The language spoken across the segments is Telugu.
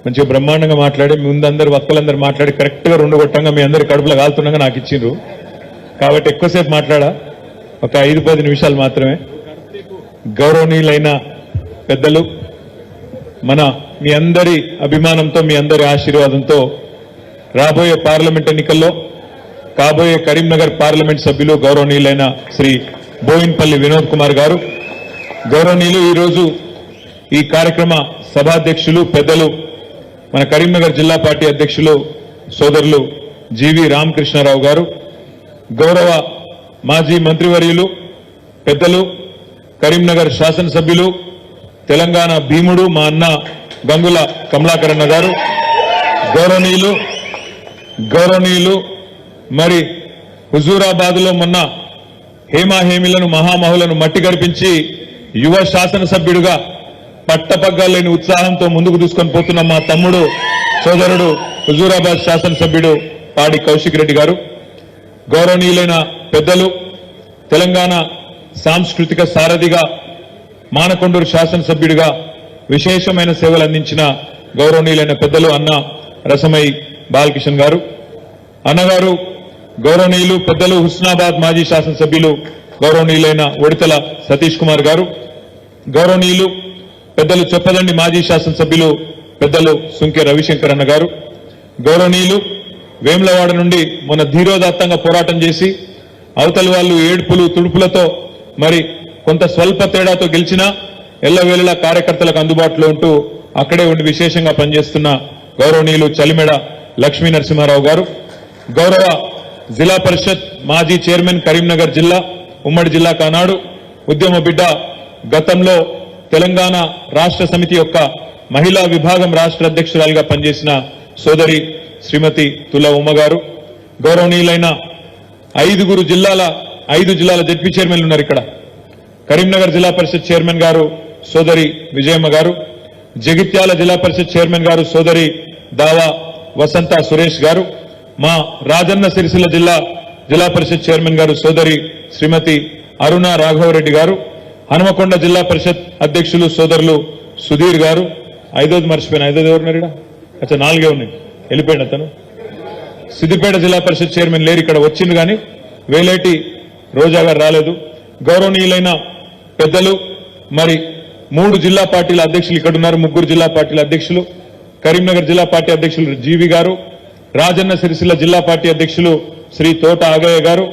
మంచిగా బ్రహ్మాండంగా మాట్లాడి ముందందరూ వక్కలందరూ మాట్లాడి కరెక్ట్గా 2 కొట్టంగా మీ అందరి కడుపులో కాలుతుండగా నాకు ఇచ్చిండ్రు. కాబట్టి ఎక్కువసేపు మాట్లాడా, ఒక 5-10 నిమిషాలు మాత్రమే. గౌరవనీయులైన పెద్దలు, మీ అందరి అభిమానంతో మీ అందరి ఆశీర్వాదంతో రాబోయే పార్లమెంట్ ఎన్నికల్లో కాబోయే కరీంనగర్ పార్లమెంట్ సభ్యులు గౌరవనీయులైన శ్రీ బోయిన్పల్లి వినోద్ కుమార్ గారు, గౌరవనీయులు ఈరోజు ఈ కార్యక్రమ సభాధ్యక్షులు పెద్దలు మన కరీంనగర్ జిల్లా పార్టీ అధ్యక్షులు సోదరులు జీవి రామకృష్ణారావు గారు, గౌరవ మాజీ మంత్రివర్యులు పెద్దలు కరీంనగర్ శాసనసభ్యులు తెలంగాణ భీముడు మా అన్న గంగుల కమలాకరన్న గారు, గౌరవనీయులు మరి హుజూరాబాద్ లో మొన్న హేమాహేమిలను మహామహులను మట్టి గడిపించి యువ శాసనసభ్యుడిగా పట్టపగ్గాలేని ఉత్సాహంతో ముందుకు తీసుకొని పోతున్న మా తమ్ముడు సోదరుడు హుజూరాబాద్ శాసనసభ్యుడు పాడి కౌశిక్ రెడ్డి గారు, గౌరవనీయులైన పెద్దలు తెలంగాణ సాంస్కృతిక సారథిగా మానకొండూరు శాసనసభ్యుడిగా విశేషమైన సేవలు అందించిన గౌరవనీయులైన పెద్దలు అన్న రసమై బాలకిషన్ గారు, అన్నగారు గౌరవనీయులు పెద్దలు హుస్నాబాద్ మాజీ శాసనసభ్యులు గౌరవనీయులైన ఒడితల సతీష్ కుమార్ గారు, గౌరవనీయులు పెద్దలు చొప్పదండి మాజీ శాసనసభ్యులు పెద్దలు సుంకె రవిశంకర్ అన్న గారు, గౌరవనీయులు వేములవాడ నుండి మొన్న ధీరోదాత్తంగా పోరాటం చేసి అవతలి వాళ్ళు ఏడుపులు తుడుపులతో మరి కొంత స్వల్ప తేడాతో గెలిచినా ఎల్లవేళలా కార్యకర్తలకు అందుబాటులో ఉంటూ అక్కడే ఉండి విశేషంగా పనిచేస్తున్న గౌరవనీయులు చలిమెడ లక్ష్మీ నరసింహారావు గారు, గౌరవ జిల్లా పరిషత్ మాజీ చైర్మన్ కరీంనగర్ జిల్లా ఉమ్మడి జిల్లా కానాడు ఉద్యమ బిడ్డ, గతంలో తెలంగాణ రాష్ట్ర సమితి యొక్క మహిళా విభాగం రాష్ట్ర అధ్యక్షురాలిగా పనిచేసిన సోదరి శ్రీమతి తుల ఉమ్మ గారు, గౌరవనీయులైన 5 జిల్లాల జడ్పీ చైర్మన్లు ఉన్నారు ఇక్కడ. కరీంనగర్ జిల్లా పరిషత్ చైర్మన్ గారు సోదరి విజయమ్మ గారు, జగిత్యాల జిల్లా పరిషత్ చైర్మన్ గారు సోదరి దావా వసంత సురేష్ గారు, మా రాజన్న సిరిసిల్ల జిల్లా పరిషత్ చైర్మన్ గారు సోదరి శ్రీమతి అరుణ రాఘవరెడ్డి గారు, హనుమకొండ జిల్లా పరిషత్ అధ్యక్షులు సోదరులు సుధీర్ గారు, 5వ మర్చిపోయిన 5వ ఎవరున్నారు అచ్చా 4 ఉన్నాయి వెళ్ళిపోయాడు అతను. సిద్దిపేట జిల్లా పరిషత్ చైర్మన్ లేరు, ఇక్కడ వచ్చిండు కానీ వేలేటి రోజా గారు రాలేదు. గౌరవనీయులైన పెద్దలు మరి 3 జిల్లా పార్టీల అధ్యక్షులు ఇక్కడ ఉన్నారు, 3 జిల్లా పార్టీల అధ్యక్షులు, కరీంనగర్ జిల్లా పార్టీ అధ్యక్షులు జీవి గారు, రాజన్న సిరిసిల్ల జిల్లా పార్టీ అధ్యక్షులు శ్రీ తోట ఆగయ్య గారు,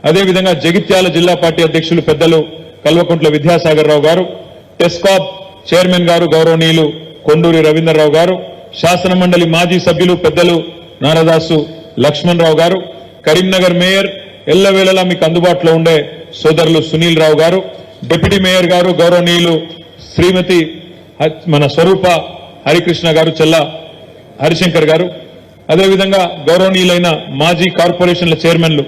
అదేవిధంగా జగిత్యాల జిల్లా పార్టీ అధ్యక్షులు పెద్దలు కల్వకుంట్ల విద్యాసాగర్ రావు గారు, టెస్కాప్ చైర్మన్ గారు గౌరవనీయులు కొండూరి రవీంద్రరావు గారు, శాసన మండలి మాజీ సభ్యులు పెద్దలు నారదాసు లక్ష్మణ్ రావు గారు, కరీంనగర్ మేయర్ ఎల్లవేళలా మీకు అందుబాటులో ఉండే సోదరులు సునీల్ రావు గారు, డిప్యూటీ మేయర్ గారు గౌరవనీయులు శ్రీమతి మన స్వరూప హరికృష్ణ గారు, చెల్ల హరిశంకర్ గారు, అదేవిధంగా గౌరవనీయులైన మాజీ కార్పొరేషన్ల చైర్మన్లు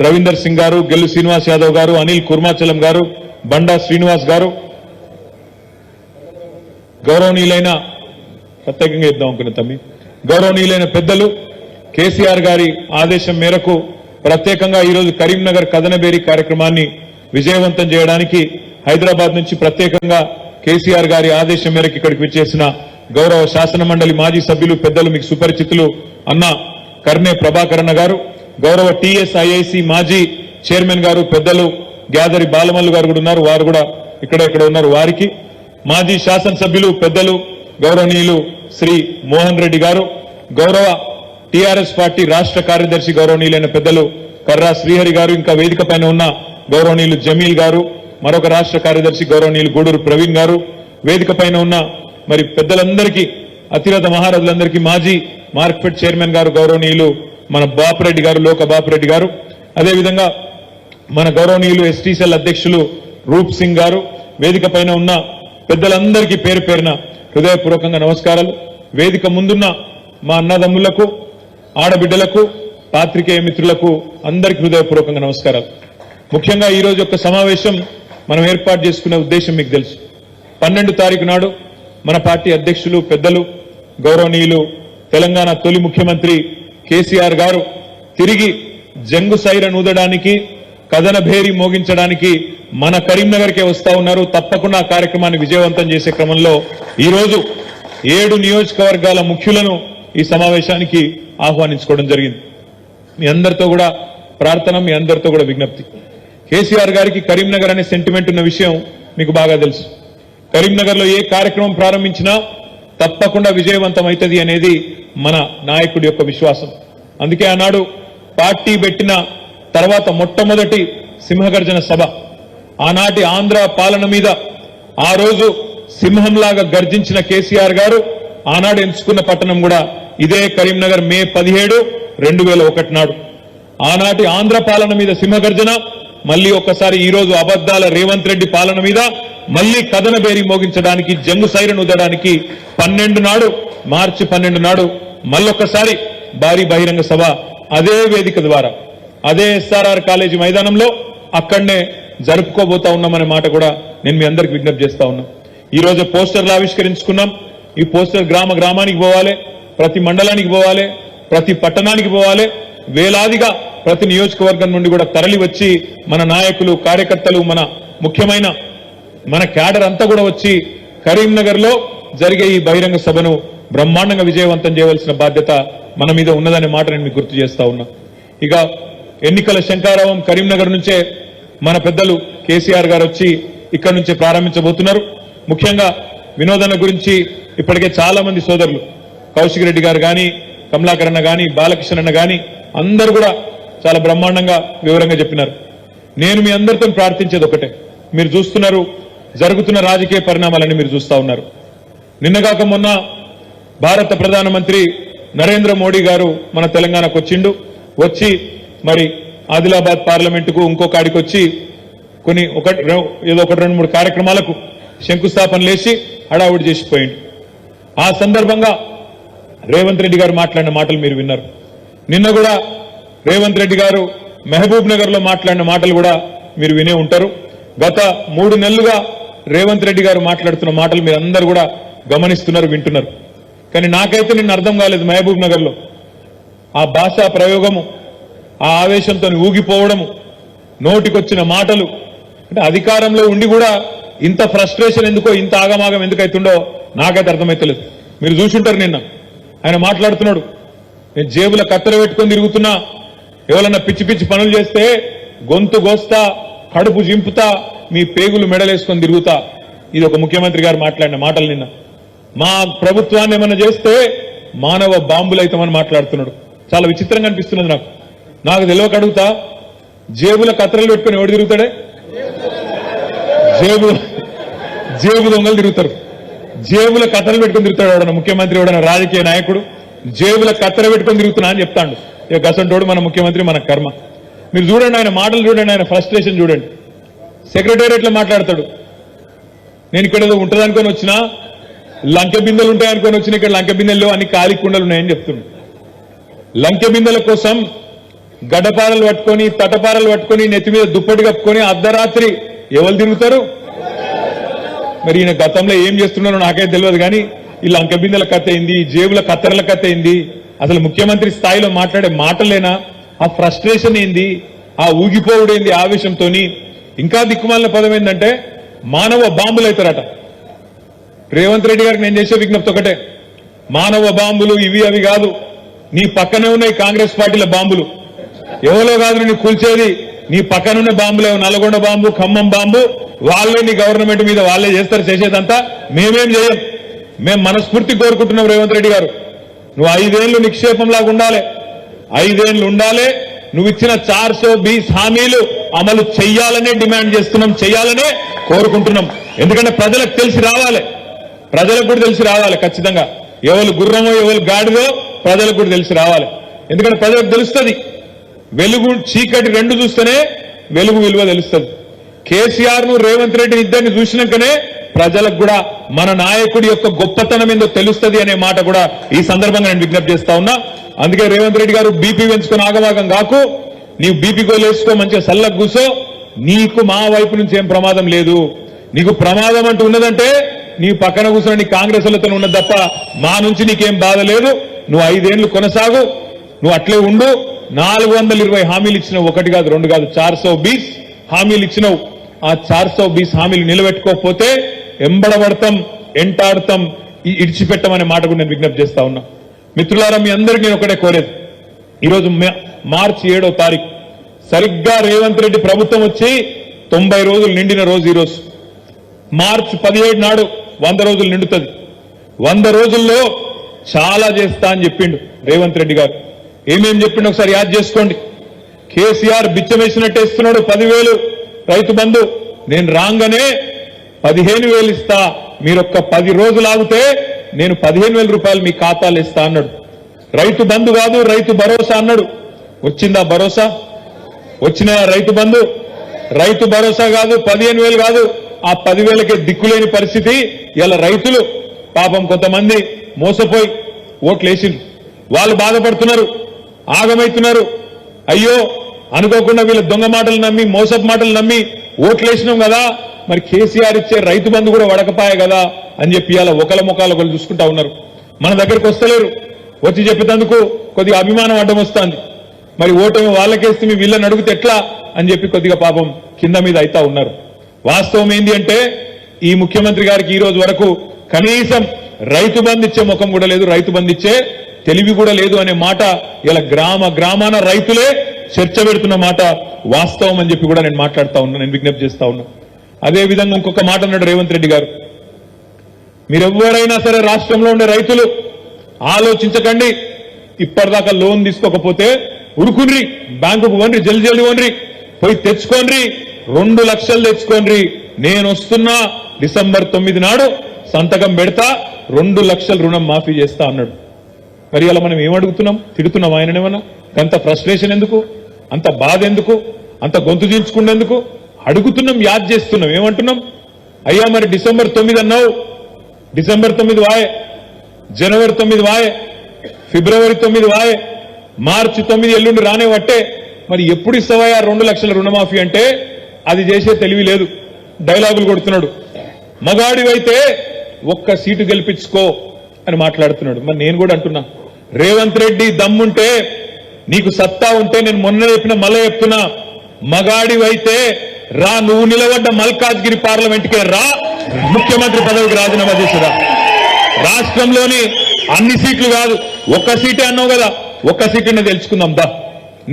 రవీందర్ సింగ్ గారు, గెల్లు శ్రీనివాస్ యాదవ్ గారు, అనిల్ కుర్మాచలం గారు, బండా శ్రీనివాస్ గారు, గౌరవనీయులైన ప్రత్యేకంగా ఇద్దాం అనుకున్న తమ్మి గౌరవనీయులైన పెద్దలు కేసీఆర్ గారి ఆదేశం మేరకు ప్రత్యేకంగా ఈరోజు కరీంనగర్ కథనబేరి కార్యక్రమాన్ని విజయవంతం చేయడానికి హైదరాబాద్ నుంచి ప్రత్యేకంగా కేసీఆర్ గారి ఆదేశం మేరకు ఇక్కడికి విచ్చేసిన గౌరవ శాసన మండలి మాజీ సభ్యులు పెద్దలు మీకు సుపరిచితులు అన్న కర్నే ప్రభాకరన్న గారు, గౌరవ టీఎస్ఐఐసి మాజీ చైర్మన్ గారు పెద్దలు గ్యాదరి బాలమల్లు గారు కూడా ఉన్నారు, వారు కూడా ఇక్కడ ఉన్నారు. వారికి మాజీ శాసనసభ్యులు పెద్దలు గౌరవనీయులు శ్రీ మోహన్ రెడ్డి గారు, గౌరవ టీఆర్ఎస్ పార్టీ రాష్ట్ర కార్యదర్శి గౌరవనీయులైన పెద్దలు కర్రా శ్రీహరి గారు, ఇంకా వేదిక పైన ఉన్న గౌరవనీయులు జమీల్ గారు, మరొక రాష్ట్ర కార్యదర్శి గౌరవనీయులు గూడూరు ప్రవీణ్ గారు, వేదిక పైన ఉన్న మరి పెద్దలందరికీ అతిరథ మహారథులందరికీ మాజీ మార్కెట్ చైర్మన్ గారు గౌరవనీయులు మన బాపురెడ్డి గారు, లోక బాపురెడ్డి గారు, అదేవిధంగా మన గౌరవనీయులు ఎస్టీసీఎల్ అధ్యక్షులు రూప్ సింగ్ గారు, వేదిక పైన ఉన్న పెద్దలందరికీ పేరు పేరున హృదయపూర్వకంగా నమస్కారాలు. వేదిక ముందున్న మా అన్నదమ్ములకు, ఆడబిడ్డలకు, పాత్రికేయ మిత్రులకు అందరికీ హృదయపూర్వకంగా నమస్కారాలు. ముఖ్యంగా ఈ రోజు యొక్క సమావేశం మనం ఏర్పాటు చేసుకునే ఉద్దేశం మీకు తెలుసు. 12 తారీఖు నాడు మన పార్టీ అధ్యక్షులు పెద్దలు గౌరవనీయులు తెలంగాణ తొలి ముఖ్యమంత్రి కేసీఆర్ గారు తిరిగి జంగు సైరన్ ఊదడానికి, కథన భేరి మోగించడానికి మన కరీంనగర్కే వస్తా ఉన్నారు. తప్పకుండా ఆ కార్యక్రమాన్ని విజయవంతం చేసే క్రమంలో ఈరోజు 7 నియోజకవర్గాల ముఖ్యులను ఈ సమావేశానికి ఆహ్వానించుకోవడం జరిగింది. మీ అందరితో కూడా ప్రార్థన, మీ అందరితో కూడా విజ్ఞప్తి. కేసీఆర్ గారికి కరీంనగర్ అనే సెంటిమెంట్ ఉన్న విషయం మీకు బాగా తెలుసు. కరీంనగర్లో ఏ కార్యక్రమం ప్రారంభించినా తప్పకుండా విజయవంతం అవుతుంది అనేది మన నాయకుడి యొక్క విశ్వాసం. అందుకే ఆనాడు పార్టీ పెట్టిన తర్వాత మొట్టమొదటి సింహగర్జన సభ, ఆనాటి ఆంధ్ర పాలన మీద ఆ రోజు సింహంలాగా గర్జించిన కేసీఆర్ గారు ఆనాడు ఎంచుకున్న పట్టణం కూడా ఇదే కరీంనగర్. మే 17, 2001 నాడు ఆనాటి ఆంధ్ర పాలన మీద సింహగర్జన, మళ్లీ ఒక్కసారి ఈ రోజు అబద్దాల రేవంత్ రెడ్డి పాలన మీద మళ్లీ కథన బేరీ మోగించడానికి, జంగు సైరన్ ఊదడానికి 12 నాడు, మార్చి 12 నాడు మళ్ళొక్కసారి భారీ బహిరంగ సభ అదే వేదిక ద్వారా, అదే ఎస్ఆర్ఆర్ కాలేజీ మైదానంలో అక్కడనే జరుపుకోబోతా ఉన్నామనే మాట కూడా నేను మీ అందరికి విజ్ఞప్తి చేస్తా ఉన్నా. ఈ రోజు పోస్టర్లు ఆవిష్కరించుకున్నాం. ఈ పోస్టర్ గ్రామ గ్రామానికి పోవాలి, ప్రతి మండలానికి పోవాలి, ప్రతి పట్టణానికి పోవాలి. వేలాదిగా ప్రతి నియోజకవర్గం నుండి కూడా తరలి వచ్చి మన నాయకులు, కార్యకర్తలు, మన ముఖ్యమైన మన క్యాడర్ అంతా కూడా వచ్చి కరీంనగర్ లో జరిగే ఈ బహిరంగ సభను బ్రహ్మాండంగా విజయవంతం చేయవలసిన బాధ్యత మన మీద ఉన్నదనే మాట నేను మీకు గుర్తు చేస్తా ఉన్నా. ఇక ఎన్నికల శంఖారావం కరీంనగర్ నుంచే మన పెద్దలు కేసీఆర్ గారు వచ్చి ఇక్కడి నుంచే ప్రారంభించబోతున్నారు. ముఖ్యంగా వినోదన గురించి ఇప్పటికే చాలా మంది సోదరులు, కౌశిక్ రెడ్డి గారు కానీ, కమలాకర్ అన్న కానీ, బాలకృష్ణ అన్న కానీ అందరూ కూడా చాలా బ్రహ్మాండంగా వివరంగా చెప్పినారు. నేను మీ అందరితో ప్రార్థించేది ఒకటే, మీరు చూస్తున్నారు జరుగుతున్న రాజకీయ పరిణామాలన్నీ మీరు చూస్తా ఉన్నారు. నిన్నగాక మొన్న భారత ప్రధానమంత్రి నరేంద్ర మోడీ గారు మన తెలంగాణకు వచ్చిండు. వచ్చి మరి ఆదిలాబాద్ పార్లమెంటుకు ఇంకొక ఆడికి వచ్చి ఏదో 2-3 కార్యక్రమాలకు శంకుస్థాపన లేచి హడావుడి చేసిపోయింది. ఆ సందర్భంగా రేవంత్ రెడ్డి గారు మాట్లాడిన మాటలు మీరు విన్నారు. నిన్న కూడా రేవంత్ రెడ్డి గారు మహబూబ్ నగర్ లో మాట్లాడిన మాటలు కూడా మీరు వినే ఉంటారు. గత 3 నెలలుగా రేవంత్ రెడ్డి గారు మాట్లాడుతున్న మాటలు మీరు అందరూ కూడా గమనిస్తున్నారు, వింటున్నారు. కానీ నాకైతే నిన్న అర్థం కాలేదు. మహబూబ్ నగర్ లో ఆ భాషా ప్రయోగము, ఆ ఆవేశంతో ఊగిపోవడము, నోటికొచ్చిన మాటలు, అంటే అధికారంలో ఉండి కూడా ఇంత ఫ్రస్ట్రేషన్ ఎందుకో, ఇంత ఆగమాగం ఎందుకైతుండో నాకైతే అర్థమైతలేదు. మీరు చూసుంటారు నిన్న ఆయన మాట్లాడుతున్నాడు, నేను జేబుల కత్తెర పెట్టుకొని తిరుగుతున్నా, ఎవరన్నా పిచ్చి పిచ్చి పనులు చేస్తే గొంతు గోస్తా, కడుపు జింపుతా, మీ పేగులు మెడలేసుకొని తిరుగుతా. ఇది ఒక ముఖ్యమంత్రి గారు మాట్లాడిన మాటలు. నిన్న మా ప్రభుత్వాన్ని ఏమన్నా చేస్తే మానవ బాంబులైతామని మాట్లాడుతున్నాడు. చాలా విచిత్రంగా అనిపిస్తున్నది నాకు తెలియక అడుగుతా, జేబుల కత్తెరలు పెట్టుకుని ఎవడు తిరుగుతాడే? జేబు దొంగలు తిరుగుతారు. జేబుల కత్తెరలు పెట్టుకుని తిరుగుతాడు ఎవడన్నా ముఖ్యమంత్రి, ఎవడన్నా రాజకీయ నాయకుడు జేబుల కత్తెర పెట్టుకుని తిరుగుతున్నా అని చెప్తాడు. ఇక గసంటోడు మన ముఖ్యమంత్రి, మన కర్మ. మీరు చూడండి ఆయన మాటలు, చూడండి ఆయన ఫ్రస్ట్రేషన్ చూడండి. సెక్రటేరియట్ లో మాట్లాడతాడు, నేను ఇక్కడ ఏదో ఉంటుందనుకొని వచ్చినా, లంకె బిందెలు ఉంటాయనుకొని వచ్చిన, ఇక్కడ లంకె బిందెల్లో అన్ని ఖాళీ కుండలు ఉన్నాయని చెప్తున్నాడు. లంకె బిందెల కోసం గడ్డపారలు పట్టుకొని, తటపారలు పట్టుకొని, నెత్తి మీద దుప్పటి కప్పుకొని అర్ధరాత్రి ఎవరు తిరుగుతారు? మరి ఈయన గతంలో ఏం చేస్తున్నారో నాకైతే తెలియదు. కానీ ఈ లంకె బిందెల కథ అయింది, ఈ జేబుల కత్తెరల కథ అయింది, అసలు ముఖ్యమంత్రి స్థాయిలో మాట్లాడే మాటలేనా? ఆ ఫ్రస్ట్రేషన్ ఏంది? ఆ ఊగిపోవుడేంది ఆవేశంతో? ఇంకా దిక్కుమాలిన పదం ఏంటంటే మానవ బాంబులు అవుతారట. రేవంత్ రెడ్డి గారికి నేను చేసే విజ్ఞప్తి ఒకటే, మానవ బాంబులు ఇవి అవి కాదు, నీ పక్కనే ఉన్నాయి కాంగ్రెస్ పార్టీల బాంబులు. ఎవరో కాదు నీ కూల్చేది, నీ పక్కనున్న బాంబులే. నల్గొండ బాంబు, ఖమ్మం బాంబు, వాళ్ళే నీ గవర్నమెంట్ మీద వాళ్ళే చేస్తారు. చేసేదంతా మేమేం చేయం. మేము మనస్ఫూర్తి కోరుకుంటున్నాం రేవంత్ రెడ్డి గారు, నువ్వు 5 ఏళ్లు నిక్షేపంలాగా ఉండాలి, 5 ఏళ్లు ఉండాలి. నువ్వు ఇచ్చిన 420 హామీలు అమలు చెయ్యాలనే డిమాండ్ చేస్తున్నాం, చెయ్యాలనే కోరుకుంటున్నాం. ఎందుకంటే ప్రజలకు తెలిసి రావాలి, ప్రజలకు కూడా తెలిసి రావాలి. ఖచ్చితంగా ఎవరు గుర్రమో ఎవరు గాడిదో ప్రజలకు కూడా తెలిసి రావాలి. ఎందుకంటే ప్రజలకు తెలుస్తుంది, వెలుగు చీకటి రెండు చూస్తేనే వెలుగు విలువ తెలుస్తుంది. కేసీఆర్ ను రేవంత్ రెడ్డి ఇద్దరిని చూసినాకనే ప్రజలకు కూడా మన నాయకుడి యొక్క గొప్పతనం ఏందో తెలుస్తుంది అనే మాట కూడా ఈ సందర్భంగా నేను విజ్ఞప్తి చేస్తా ఉన్నా. అందుకే రేవంత్ రెడ్డి గారు బీపీ పెంచుకొని ఆగమాగం కాకు, నీవు బీపీ గోలేసుకో, మంచిగా సల్లకు కూసో, నీకు మా వైపు నుంచి ఏం ప్రమాదం లేదు. నీకు ప్రమాదం అంటూ ఉన్నదంటే నీ పక్కన కూర్చొని నీ కాంగ్రెస్ లతో ఉన్నది తప్ప మా నుంచి నీకేం బాధ లేదు. నువ్వు 5 ఏళ్లు కొనసాగు, నువ్వు అట్లే ఉండు. 420 హామీలు ఇచ్చినావు, 1 కాదు 2 కాదు, 420 హామీలు ఇచ్చినావు. ఆ 420 హామీలు నిలబెట్టుకోకపోతే ఎంబడబడతాం, ఎంటాడతాం, ఇడిచిపెట్టమనే మాట కూడా నేను విజ్ఞప్తి చేస్తా ఉన్నా. మిత్రులారా, మీ అందరికీ నేను ఒకటే కోరేది, ఈరోజు మార్చి 7వ తారీఖు సరిగ్గా రేవంత్ రెడ్డి ప్రభుత్వం వచ్చి 90 రోజులు నిండిన రోజు ఈరోజు. మార్చి 17 నాడు 100 రోజులు నిండుతుంది. 100 రోజుల్లో చాలా చేస్తా అని చెప్పిండు రేవంత్ రెడ్డి గారు. ఏమేం చెప్పిండు ఒకసారి యాద్ చేసుకోండి. కేసీఆర్ బిచ్చమేసినట్టు ఇస్తున్నాడు 10,000 రైతు బంధు. నేను రాగానే 15,000 ఇస్తా, మీరొక్క 10 రోజులు ఆగితే నేను 15,000 రూపాయలు మీ ఖాతాలు ఇస్తా అన్నాడు. రైతు బంధు కాదు, రైతు భరోసా అన్నాడు. వచ్చిందా భరోసా? వచ్చిన రైతు బంధు? రైతు భరోసా కాదు, 15,000 కాదు, ఆ 10,000కే దిక్కులేని పరిస్థితి. ఇలా రైతులు పాపం కొంతమంది మోసపోయి ఓట్లేసిండ్రు, వాళ్ళు బాధపడుతున్నారు, ఆగమైతున్నారు. అయ్యో అనుకోకుండా వీళ్ళ దొంగ మాటలు నమ్మి, మోసపు మాటలు నమ్మి ఓట్లేసినాం కదా, మరి కేసీఆర్ ఇచ్చే రైతు బంధు కూడా వడకపాయ కదా అని చెప్పి అలా ఒకళ్ళ ముఖాలు ఒకళ్ళు చూసుకుంటా ఉన్నారు. మన దగ్గరికి వస్తలేరు, వచ్చి చెప్పేందుకు కొద్దిగా అభిమానం అడ్డం వస్తుంది. మరి ఓటమి వాళ్ళకేస్తే మీ వీళ్ళని అడిగితే ఎట్లా అని చెప్పి కొద్దిగా పాపం కింద మీద అయితా ఉన్నారు. వాస్తవం ఏంటి అంటే ఈ ముఖ్యమంత్రి గారికి ఈ రోజు వరకు కనీసం రైతు బంధు ఇచ్చే ముఖం కూడా లేదు, రైతు బంధు ఇచ్చే తెలివి కూడా లేదు అనే మాట ఇలా గ్రామాన రైతులే చర్చ పెడుతున్న మాట వాస్తవం అని చెప్పి కూడా నేను మాట్లాడుతా ఉన్నా, నేను విజ్ఞప్తి చేస్తా ఉన్నా. అదే విధంగా ఇంకొక మాట అన్నాడు రేవంత్ రెడ్డి గారు, మీరెవ్వరైనా సరే రాష్ట్రంలో ఉండే రైతులు ఆలోచించకండి, ఇప్పటిదాకా లోన్ తీసుకోకపోతే ఉరుకుని బ్యాంకుకు పోండి, జల్దీ పోండి, పోయి తెచ్చుకోండి, 2 లక్షలు తెచ్చుకోండి, నేను వస్తున్నా డిసెంబర్ 9 నాడు సంతకం పెడతా, 2 లక్షల రుణం మాఫీ చేస్తా అన్నాడు. మరి అలా మనం ఏమడుగుతున్నాం? తిడుతున్నాం ఆయననేమన్నా? అంత ఫ్రస్ట్రేషన్ ఎందుకు, అంత బాధ ఎందుకు, అంత గొంతు చీల్చుకునేందుకు? అడుగుతున్నాం, యాద్ చేస్తున్నాం. ఏమంటున్నాం? అయ్యా మరి డిసెంబర్ 9 అన్నావు, డిసెంబర్ 9 వాయే, జనవరి 9 వాయే, ఫిబ్రవరి 9 వాయే, మార్చి 9 ఎల్లుండి రానే వట్టే, మరి ఎప్పుడు ఇస్తావా 2 లక్షల రుణమాఫీ అంటే అది చేసే తెలివి లేదు, డైలాగులు కొడుతున్నాడు. మగాడివైతే ఒక్క సీటు గెలిపించుకో అని మాట్లాడుతున్నాడు. మరి నేను కూడా అంటున్నా, రేవంత్ రెడ్డి దమ్ముంటే, నీకు సత్తా ఉంటే, నేను మొన్న చెప్పిన మళ్ళీ చెప్తున్నా, మగాడివైతే రా, నువ్వు నిలబడ్డ మల్కాజ్గిరి పార్లమెంట్కే రా, ముఖ్యమంత్రి పదవికి రాజీనామా చేసిరా. రాష్ట్రంలోని అన్ని సీట్లు కాదు, ఒక్క సీటే అన్నావు కదా, ఒక్క సీటునే తెలుసుకుందాం దా,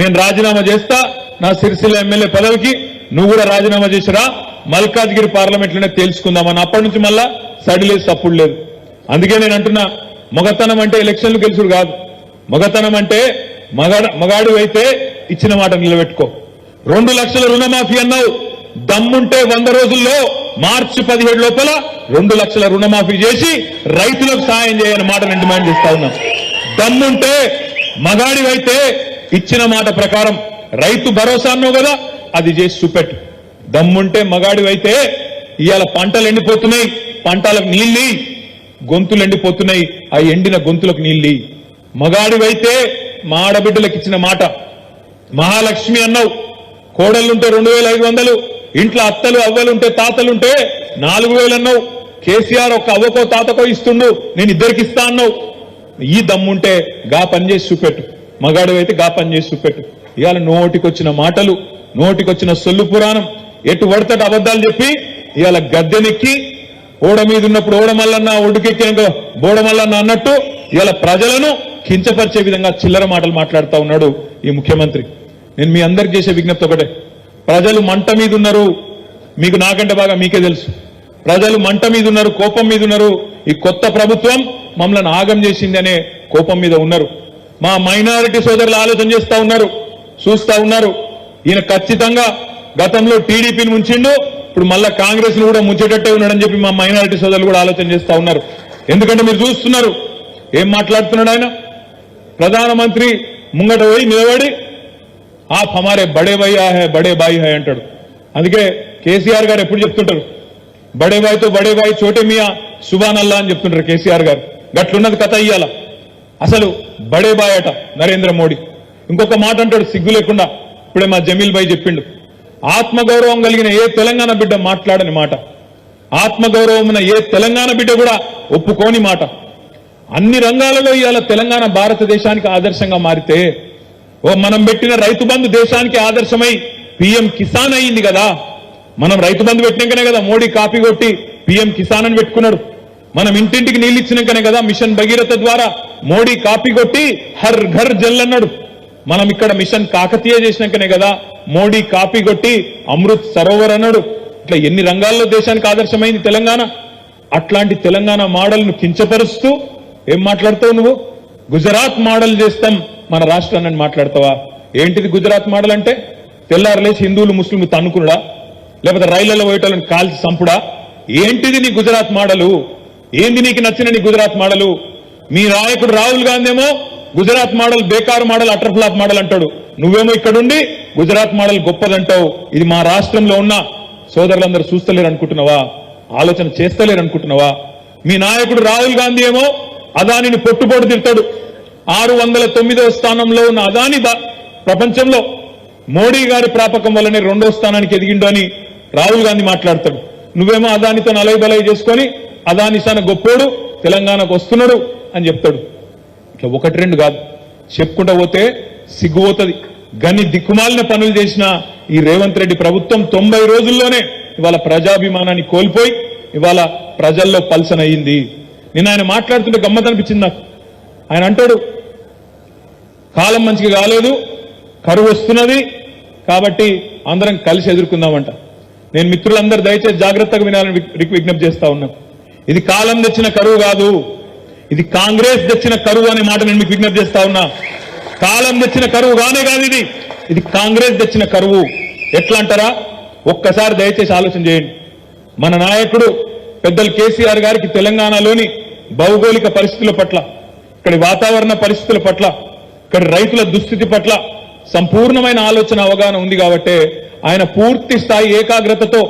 నేను రాజీనామా చేస్తా నా సిరిసిల్ల ఎమ్మెల్యే పదవికి, నువ్వు కూడా రాజీనామా చేసిరా, మల్కాజ్గిరి పార్లమెంట్లోనే తేల్చుకుందామని. అప్పటి నుంచి మళ్ళా సడిలేదు, సప్పుడు లేదు. అందుకే నేను అంటున్నా, మగతనం అంటే ఎలక్షన్లు గెలుచుడు కాదు, మగతనం అంటే మగాడు అయితే ఇచ్చిన మాట నిలబెట్టుకో. 2 లక్షల రుణమాఫీ అన్నావు, దమ్ముంటే 100 రోజుల్లో మార్చి 17 లోపల 2 లక్షల రుణమాఫీ చేసి రైతులకు సాయం చేయని మాట నేను డిమాండ్ చేస్తా ఉన్నాం. దమ్ముంటే మగాడివైతే ఇచ్చిన మాట ప్రకారం రైతు భరోసా అన్నావు కదా, అది చేసి చూపెట్టు. దమ్ముంటే మగాడివైతే ఇవాళ పంటలు ఎండిపోతున్నాయి, పంటలకు నీళ్ళి, గొంతులు ఎండిపోతున్నాయి, ఆ ఎండిన గొంతులకు నీళ్ళి. మగాడివైతే మా ఆడబిడ్డలకు ఇచ్చిన మాట, మహాలక్ష్మి అన్నావు, కోడళ్లుంటే 2,500, ఇంట్లో అత్తలు అవ్వలుంటే తాతలుంటే 4,000 అన్నావు. కేసీఆర్ ఒక అవ్వకో తాతకో ఇస్తుండు, నేను ఇద్దరికి ఇస్తా అన్నావు. ఈ దమ్ముంటే గా పని చేసి చూపెట్టు, మగాడివైతే గా పని చేసి చూపెట్టు. ఇవాళ నోటికొచ్చిన మాటలు, నోటికొచ్చిన సొల్లు పురాణం, ఎటు పడతాడు అబద్దాలు చెప్పి ఇవాళ గద్దెనెక్కి ఓడ మీద ఉన్నప్పుడు ఓడమల్లన్న, ఒడ్డుకెక్కినాక బోడమల్లన్న అన్నట్టు ఇవాళ ప్రజలను కించపరిచే విధంగా చిల్లర మాటలు మాట్లాడుతూ ఉన్నాడు ఈ ముఖ్యమంత్రి. నేను మీ అందరికి చేసే విజ్ఞప్తి ఒకటే, ప్రజలు మంట మీద ఉన్నారు, మీకు నాకంటే బాగా మీకే తెలుసు. ప్రజలు మంట మీద ఉన్నారు, కోపం మీద ఉన్నారు. ఈ కొత్త ప్రభుత్వం మమ్మల్ని ఆగం చేసింది అనే కోపం మీద ఉన్నారు. మా మైనారిటీ సోదరులు ఆలోచన చేస్తా ఉన్నారు, చూస్తా ఉన్నారు. ఈయన ఖచ్చితంగా గతంలో టీడీపీని ముంచిండు, ఇప్పుడు మళ్ళా కాంగ్రెస్ ను కూడా ముంచేటట్టే ఉన్నాడని చెప్పి మా మైనారిటీ సోదరులు కూడా ఆలోచన చేస్తా ఉన్నారు. ఎందుకంటే మీరు చూస్తున్నారు ఏం మాట్లాడుతున్నాడు ఆయన. ప్రధానమంత్రి ముంగట పోయి నిలబడి ఆప్ హమారే బడే భయ్యా హై, బడే బాయి హై అంటాడు. అందుకే కేసీఆర్ గారు ఎప్పుడు చెప్తుంటారు, బడే బాయితో బడే బాయి చోటే మియా సుబాన్ అల్లా అని చెప్తుంటారు కేసీఆర్ గారు. గట్లున్నది కథ ఇయ్యాల. అసలు బడే బాయ్ అట నరేంద్ర మోడీ. ఇంకొక మాట అంటాడు సిగ్గు లేకుండా, ఇప్పుడే మా జమీల్ భాయ్ చెప్పిండు, ఆత్మగౌరవం కలిగిన ఏ తెలంగాణ బిడ్డ మాట్లాడని మాట, ఆత్మగౌరవం ఉన్న ఏ తెలంగాణ బిడ్డ కూడా ఒప్పుకోని మాట. అన్ని రంగాలలో ఇవాళ తెలంగాణ భారతదేశానికి ఆదర్శంగా మారితే, మనం పెట్టిన రైతు బంధు దేశానికి ఆదర్శమై పీఎం కిసాన్ అయింది కదా. మనం రైతు బంధు పెట్టినాకనే కదా మోడీ కాపీ కొట్టి పీఎం కిసాన్ అని పెట్టుకున్నాడు. మనం ఇంటింటికి నీళ్ళు ఇచ్చినాకనే కదా మిషన్ భగీరథ ద్వారా మోడీ కాపీ కొట్టి హర్ ఘర్ జల్ అన్నాడు. మనం ఇక్కడ మిషన్ కాకతీయ చేసినాకనే కదా మోడీ కాపీ కొట్టి అమృత్ సరోవర్ అన్నాడు. ఇట్లా ఎన్ని రంగాల్లో దేశానికి ఆదర్శమైంది తెలంగాణ. అట్లాంటి తెలంగాణ మోడల్ను కించపరుస్తూ ఏం మాట్లాడతావు నువ్వు? గుజరాత్ మోడల్ చేస్తాం మన రాష్ట్రాన్ని మాట్లాడతావా? ఏంటిది గుజరాత్ మోడల్ అంటే? తెల్లారలేసి హిందువులు ముస్లింలు తన్నుకుడా, లేకపోతే రైళ్లలో పోయేటోళ్ళని కాల్చి చంపుడా? ఏంటిది నీ గుజరాత్ మోడలు? ఏంది నీకు నచ్చిన నీ గుజరాత్ మోడలు? మీ నాయకుడు రాహుల్ గాంధీ ఏమో గుజరాత్ మోడల్ బేకారు మోడల్, అటర్ ఫ్లాప్ మోడల్ అంటాడు. నువ్వేమో ఇక్కడుండి గుజరాత్ మోడల్ గొప్పదంటావు. ఇది మా రాష్ట్రంలో ఉన్న సోదరులందరూ చూస్తలేరు అనుకుంటున్నావా? ఆలోచన చేస్తలేరు అనుకుంటున్నావా? మీ నాయకుడు రాహుల్ గాంధీ ఏమో అదానిని పొట్టుపోటు తిడతాడు. 609వ స్థానంలో ఉన్న అదాని ప్రపంచంలో మోడీ గారి ప్రాపకం వల్లనే 2వ స్థానానికి ఎదిగిండు అని రాహుల్ గాంధీ మాట్లాడతాడు. నువ్వేమో అదానితో అలైబలై చేసుకొని అదాని సన గొప్పోడు తెలంగాణకు వస్తున్నాడు అని చెప్తాడు. ఇట్లా ఒకటి రెండు కాదు చెప్పుకుంటా పోతే సిగ్గుపోతుంది. గని దిక్కుమాలిన పనులు చేసిన ఈ రేవంత్ రెడ్డి ప్రభుత్వం 90 రోజుల్లోనే ఇవాళ ప్రజాభిమానాన్ని కోల్పోయి ఇవాళ ప్రజల్లో పల్సన్ అయ్యింది. నిన్న ఆయన మాట్లాడుతుంటే గమ్మత్ అనిపించింది నాకు. ఆయన అంటాడు కాలం మంచిగా కాలేదు, కరువు వస్తున్నది, కాబట్టి అందరం కలిసి ఎదుర్కొందామంట. నేను మిత్రులందరూ దయచేసి జాగ్రత్తగా వినాలని విజ్ఞప్తి చేస్తా ఉన్నాను. ఇది కాలం తెచ్చిన కరువు కాదు, ఇది కాంగ్రెస్ తెచ్చిన కరువు అనే మాట నేను మీకు విజ్ఞప్తి చేస్తా ఉన్నా. కాలం తెచ్చిన కరువు కానే కాదు, ఇది కాంగ్రెస్ తెచ్చిన కరువు. ఎట్లా అంటారా? ఒక్కసారి దయచేసి ఆలోచన చేయండి. మన నాయకుడు పెద్దలు కేసీఆర్ గారికి తెలంగాణలోని భౌగోళిక పరిస్థితుల పట్ల, ఇక్కడి వాతావరణ పరిస్థితుల పట్ల, ఇక్కడ రైతుల దుస్థితి పట్ల సంపూర్ణమైన ఆలోచన అవగాహన ఉంది కాబట్టి ఆయన పూర్తి స్థాయి ఏకాగ్రతతో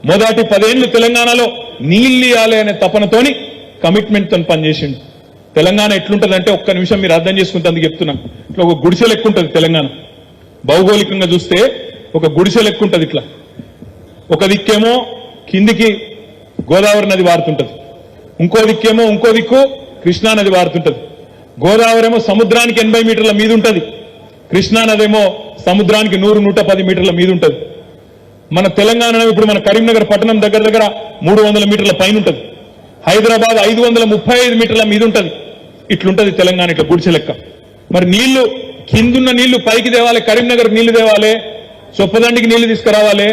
మొదటి 10 ఏళ్లు తెలంగాణలో నీళ్లు ఇవ్వాలి అనే తపనతోని కమిట్మెంట్ తో పనిచేసిండు. తెలంగాణ ఎట్లుంటదంటే ఒక్క నిమిషం మీరు అర్థం చేసుకుంటే చెప్తున్నాను. ఇట్లా ఒక గుడిసె లెక్క ఉంటుంది తెలంగాణ. భౌగోళికంగా చూస్తే ఒక గుడిసె లెక్క ఉంటుంది. ఇట్లా ఒక దిక్కేమో కిందికి గోదావరి నది వారుతుంటది, ఇంకో దిక్కు కృష్ణా నది వారుతుంటది. గోదావరి ఏమో సముద్రానికి 80 మీటర్ల మీద ఉంటుంది, కృష్ణా నదేమో సముద్రానికి 100-110 మీటర్ల మీద ఉంటుంది. మన తెలంగాణ ఇప్పుడు మన కరీంనగర్ పట్టణం దగ్గర 300 మీటర్ల పైన ఉంటుంది. హైదరాబాద్ 535 మీటర్ల మీద ఉంటుంది. ఇట్లుంటది తెలంగాణ, ఇట్లా గుడిసె లెక్క. మరి నీళ్లు కిందున్న నీళ్లు పైకి తేవాలి, కరీంనగర్ నీళ్లు తేవాలి, చొప్పదండికి నీళ్లు తీసుకురావాలి,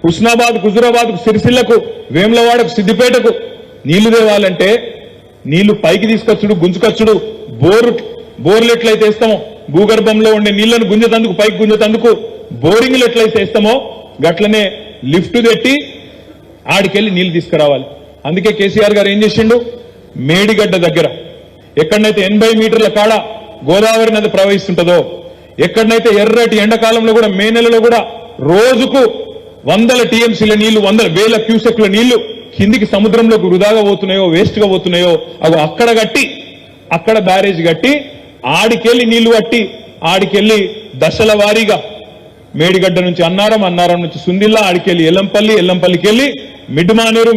హుస్నాబాద్ హుజూరాబాద్ సిరిసిల్లకు, వేములవాడకు, సిద్దిపేటకు నీళ్లు తేవాలంటే నీళ్లు పైకి తీసుకొచ్చుడు, గుంజుకొచ్చుడు, బోర్లు ఎట్లయితే వేస్తామో, భూగర్భంలో ఉండే నీళ్లను గుంజతందుకు, పైకి గుంజతందుకు బోరింగ్లు ఎట్లయితే వేస్తామో గట్లనే లిఫ్ట్ పెట్టి ఆడికెళ్లి నీళ్లు తీసుకురావాలి. అందుకే కేసీఆర్ గారు ఏం చేసిండు? మేడిగడ్డ దగ్గర ఎక్కడనైతే 80 మీటర్ల కాడ గోదావరి నది ప్రవహిస్తుంటదో, ఎక్కడనైతే ఎర్రటి ఎండాకాలంలో కూడా మే నెలలో కూడా రోజుకు 100 టీఎంసీల నీళ్లు, 100 వేల క్యూసెక్ల నీళ్లు కిందికి సముద్రంలోకి వృధాగా పోతున్నాయో, వేస్ట్ గా పోతున్నాయో, అవి అక్కడ కట్టి, అక్కడ బ్యారేజ్ కట్టి ఆడికెళ్లి నీళ్లు కట్టి ఆడికెళ్లి దశల వారీగా మేడిగడ్డ నుంచి అన్నారం, అన్నారం నుంచి సుందిల్లా, ఆడికెళ్లి ఎల్లంపల్లికి వెళ్లి మిడ్మానేరు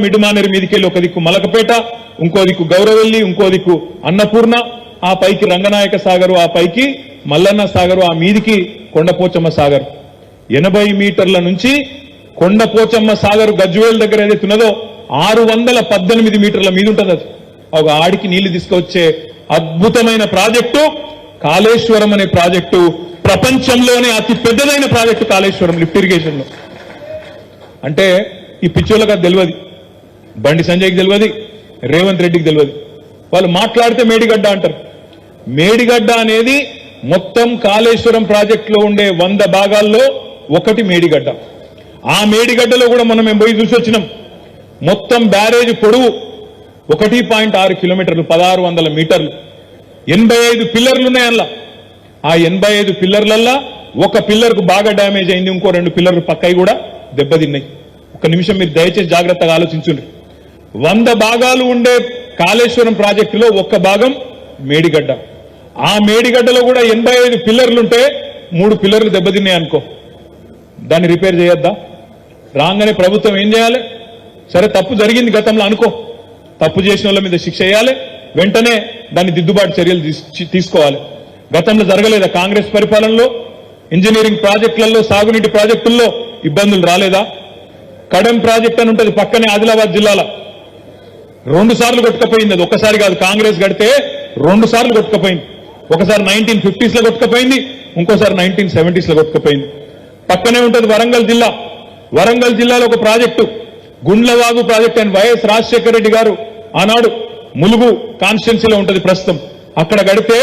మీదికెళ్లి ఒక దిక్కు మలకపేట, ఇంకో దిక్కు గౌరవెల్లి, ఇంకో దిక్కు అన్నపూర్ణ, ఆ పైకి రంగనాయక సాగరు, ఆ పైకి మల్లన్న సాగరు, ఆ మీదికి కొండపోచమ్మ సాగర్. 80 మీటర్ల నుంచి కొండపోచమ్మ సాగరు గజ్వేల్ దగ్గర ఏదైతే ఉన్నదో 618 మీటర్ల మీద ఉంటుంది. అది ఒక ఆడికి నీళ్లు తీసుకొచ్చే అద్భుతమైన ప్రాజెక్టు కాళేశ్వరం అనే ప్రాజెక్టు. ప్రపంచంలోనే అతి పెద్దదైన ప్రాజెక్టు కాళేశ్వరం లిఫ్ట్ ఇరిగేషన్ లో. అంటే ఈ పిచ్చోళ్ళకి అది తెలియదు, బండి సంజయ్కి తెలియదు, రేవంత్ రెడ్డికి తెలియదు. వాళ్ళు మాట్లాడితే మేడిగడ్డ అంటారు. మేడిగడ్డ అనేది మొత్తం కాళేశ్వరం ప్రాజెక్టులో ఉండే 100 భాగాల్లో ఒకటి మేడిగడ్డ. ఆ మేడిగడ్డలో కూడా మనం పోయి చూసి వచ్చినాం. మొత్తం బ్యారేజ్ పొడవు 1.6 కిలోమీటర్లు, 1600 మీటర్లు, 85 పిల్లర్లు ఉన్నాయి అందులో. ఆ 85 పిల్లర్లల్లా ఒక పిల్లర్కు బాగా డ్యామేజ్ అయింది, ఇంకో 2 పిల్లర్లు పక్కయి కూడా దెబ్బతిన్నాయి. ఒక నిమిషం మీరు దయచేసి జాగ్రత్తగా ఆలోచించండి. 100 భాగాలు ఉండే కాళేశ్వరం ప్రాజెక్టులో ఒక్క భాగం మేడిగడ్డ. ఆ మేడిగడ్డలో కూడా 85 పిల్లర్లుంటే 3 పిల్లర్లు దెబ్బతిన్నాయి అనుకో, దాన్ని రిపేర్ చేయొద్దా? రాగానే ప్రభుత్వం ఏం చేయాలి? సరే తప్పు జరిగింది గతంలో అనుకో, తప్పు చేసిన వాళ్ళ మీద శిక్ష వేయాలి, వెంటనే దాన్ని దిద్దుబాటు చర్యలు తీసుకోవాలి. గతంలో జరగలేదా? కాంగ్రెస్ పరిపాలనలో ఇంజనీరింగ్ ప్రాజెక్టులలో, సాగునీటి 2 సార్లు కొట్టుకపోయింది. అది ఒక్కసారి కాదు, కాంగ్రెస్ కడితే 2 సార్లు కొట్టుకపోయింది. ఒకసారి 1950s లో కొట్టుకపోయింది, ఇంకోసారి 1970s లో కొట్టుకపోయింది. పక్కనే ఉంటుంది వరంగల్ జిల్లా. వరంగల్ జిల్లాలో ఒక ప్రాజెక్టు గుండ్లవాగు ప్రాజెక్ట్ అని వైఎస్ రాజశేఖర రెడ్డి గారు ఆనాడు ములుగు కాన్స్టిట్యున్సీలో ఉంటుంది ప్రస్తుతం. అక్కడ గడితే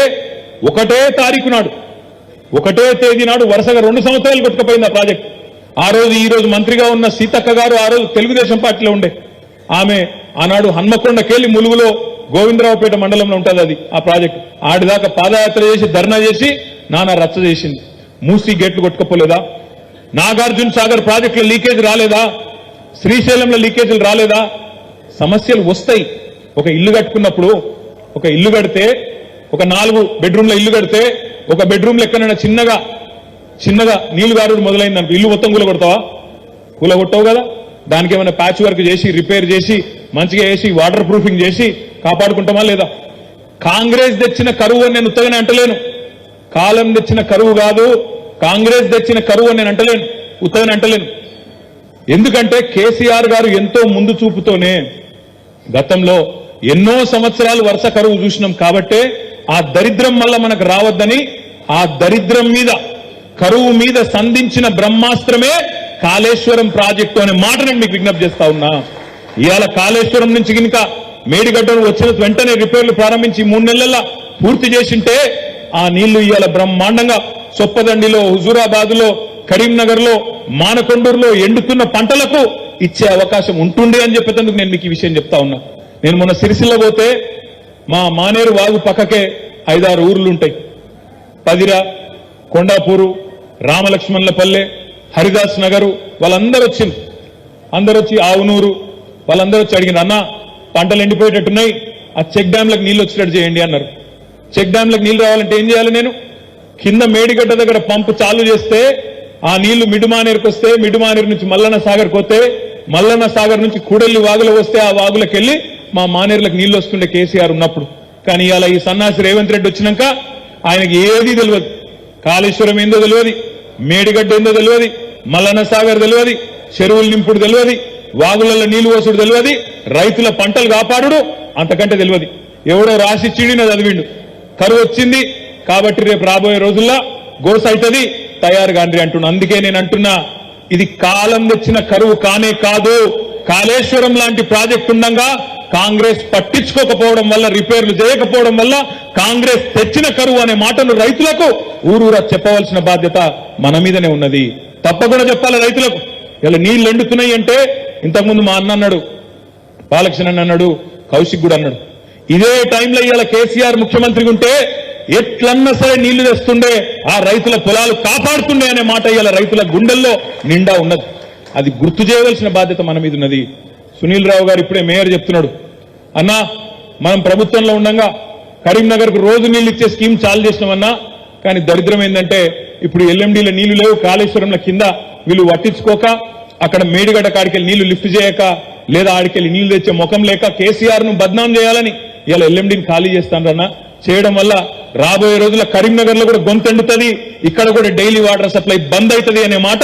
ఒకటే తారీఖు నాడు, ఒకటే తేదీ నాడు వరుసగా 2 సంవత్సరాలు కొట్టుకపోయింది ఆ ప్రాజెక్ట్. ఆ రోజు ఈ రోజు మంత్రిగా ఉన్న సీతక్క గారు ఆ రోజు తెలుగుదేశం పార్టీలో ఉండే ఆమె ఆనాడు హన్మకొండకెళ్లి ములుగులో గోవిందరావుపేట మండలంలో ఉంటుంది అది ఆ ప్రాజెక్ట్. ఆడిదాకా పాదయాత్ర చేసి ధర్నా చేసి నానా రచ్చ చేసింది. మూసీ గేట్లు కొట్టుకపోలేదా? నాగార్జున సాగర్ ప్రాజెక్టులో లీకేజ్ రాలేదా? శ్రీశైలంలో లీకేజీలు రాలేదా? సమస్యలు వస్తాయి. ఒక ఇల్లు కట్టుకున్నప్పుడు, ఒక ఇల్లు కడితే, ఒక 4 బెడ్రూమ్ల ఇల్లు కడితే ఒక బెడ్రూమ్ లెక్కనైనా చిన్నగా నీళ్లు గారుడు మొదలైందనుకో, ఇల్లు మొత్తం కూలగొడతావా? కూలగొట్టవు కదా. దానికి ఏమైనా ప్యాచ్ వర్క్ చేసి రిపేర్ చేసి మంచిగా వేసి వాటర్ ప్రూఫింగ్ చేసి కాపాడుకుంటామా లేదా? కాంగ్రెస్ తెచ్చిన కరువు అని నేను ఉత్తగానే అంటలేను. కాలం తెచ్చిన కరువు కాదు, కాంగ్రెస్ తెచ్చిన కరువు అని నేను అంటలేను, ఉత్తగానే అంటలేను. ఎందుకంటే కేసీఆర్ గారు ఎంతో ముందు చూపుతోనే గతంలో ఎన్నో సంవత్సరాలు వరుస కరువు చూసినాం. కాబట్టే ఆ దరిద్రం వల్ల మనకు రావద్దని ఆ దరిద్రం మీద, కరువు మీద సంధించిన బ్రహ్మాస్త్రమే కాళేశ్వరం ప్రాజెక్టు అనే మాట నేను మీకు విజ్ఞప్తి చేస్తా ఉన్నా. ఇవాళ కాళేశ్వరం నుంచి గినక మేడిగడ్డను వచ్చిన వెంటనే రిపేర్లు ప్రారంభించి 3 నెలల్లో పూర్తి చేసింటే ఆ నీళ్లు ఇవాళ బ్రహ్మాండంగా చొప్పదండిలో, హుజూరాబాద్ లో, కరీంనగర్ లో, మానకొండూరులో ఎండుతున్న పంటలకు ఇచ్చే అవకాశం ఉంటుండే అని చెప్పేందుకు నేను మీకు ఈ విషయం చెప్తా ఉన్నా. నేను మొన్న సిరిసిల్ల పోతే మా మానేరు వాగు పక్కకే 5-6 ఊర్లుంటాయి. పదిరా, కొండాపూరు, రామలక్ష్మణులపల్లె, హరిదాస్ నగరు, వాళ్ళందరూ వచ్చింది. అందరూ వచ్చి ఆవునూరు వాళ్ళందరూ వచ్చి అడిగిన, అన్న పంటలు ఎండిపోయేటట్టున్నాయి, ఆ చెక్ డ్యాంలకు నీళ్లు వచ్చేటట్టు చేయండి అన్నారు. చెక్ డ్యాంలకు నీళ్లు రావాలంటే ఏం చేయాలి? నేను కింద మేడిగడ్డ దగ్గర పంపు చాలు చేస్తే ఆ నీళ్లు మిడుమానేరుకు వస్తే, మిడుమానేరు నుంచి మల్లన్న సాగర్కి వస్తే, మల్లన్న సాగర్ నుంచి కూడెల్లి వాగులో వస్తే ఆ వాగులకు వెళ్లి మా మానేరులకు నీళ్లు వస్తుండే కేసీఆర్ ఉన్నప్పుడు. కానీ ఇవాళ ఈ సన్నాసి రేవంత్ రెడ్డి వచ్చినాక ఆయనకి ఏదీ తెలియదు. కాళేశ్వరం ఏందో తెలియదు, మేడిగడ్డ ఏందో తెలియదు, మల్లన్న సాగర్ తెలియదు, చెరువులు నింపుడు తెలియదు, వాగులలో నీళ్లు పోసుడు తెలియదు, రైతుల పంటలు కాపాడు అంతకంటే తెలియదు. ఎవడో రాసి చీడిన చదివిండు, కరువు వచ్చింది కాబట్టి రేపు రాబోయే రోజుల్లో గోస అవుతుంది, తయారు కాండ్రి అంటున్నా. అందుకే నేను అంటున్నా, ఇది కాలం తెచ్చిన కరువు కానే కాదు. కాళేశ్వరం లాంటి ప్రాజెక్టు ఉండగా కాంగ్రెస్ పట్టించుకోకపోవడం వల్ల, రిపేర్లు చేయకపోవడం వల్ల కాంగ్రెస్ తెచ్చిన కరువు అనే మాటను రైతులకు ఊరూరా చెప్పవలసిన బాధ్యత మన మీదనే ఉన్నది. తప్పకుండా చెప్పాలి రైతులకు. ఇలా నీళ్లు ఎండుతున్నాయి అంటే ఇంతకుముందు మా అన్న అన్నాడు, బాలకృష్ణ అన్నాడు, కౌశిక్ కూడా అన్నాడు, ఇదే టైంలో ఇవాళ కేసీఆర్ ముఖ్యమంత్రిగా ఉంటే ఎట్లన్నా సరే నీళ్లు తెస్తుండే, ఆ రైతుల పొలాలు కాపాడుతుండే అనే మాట ఇవాళ రైతుల గుండెల్లో నిండా ఉన్నది. అది గుర్తు చేయవలసిన బాధ్యత మన మీద ఉన్నది. సునీల్ రావు గారు ఇప్పుడే మేయర్ చెప్తున్నాడు, అన్నా మనం ప్రభుత్వంలో ఉండగా కరీంనగర్కు రోజు నీళ్లు ఇచ్చే స్కీమ్ చాలు చేసినామన్నా, కానీ దరిద్రం ఏంటంటే ఇప్పుడు ఎల్ఎండీలో నీళ్లు లేవు, కాళేశ్వరంలో కింద వీళ్ళు పట్టించుకోక, అక్కడ మేడిగడ్డ కాడికెళ్ళి నీళ్లు లిఫ్ట్ చేయక, లేదా ఆడికెళ్ళి నీళ్లు తెచ్చే ముఖం లేక కేసీఆర్ ను బద్నాం చేయాలని ఇలా ఎల్ఎండీని ఖాళీ చేస్తానన్నా. చేయడం వల్ల రాబోయే రోజుల్లో కరీంనగర్ లో కూడా గొంతెండుతుంది, ఇక్కడ కూడా డైలీ వాటర్ సప్లై బంద్ అవుతుంది అనే మాట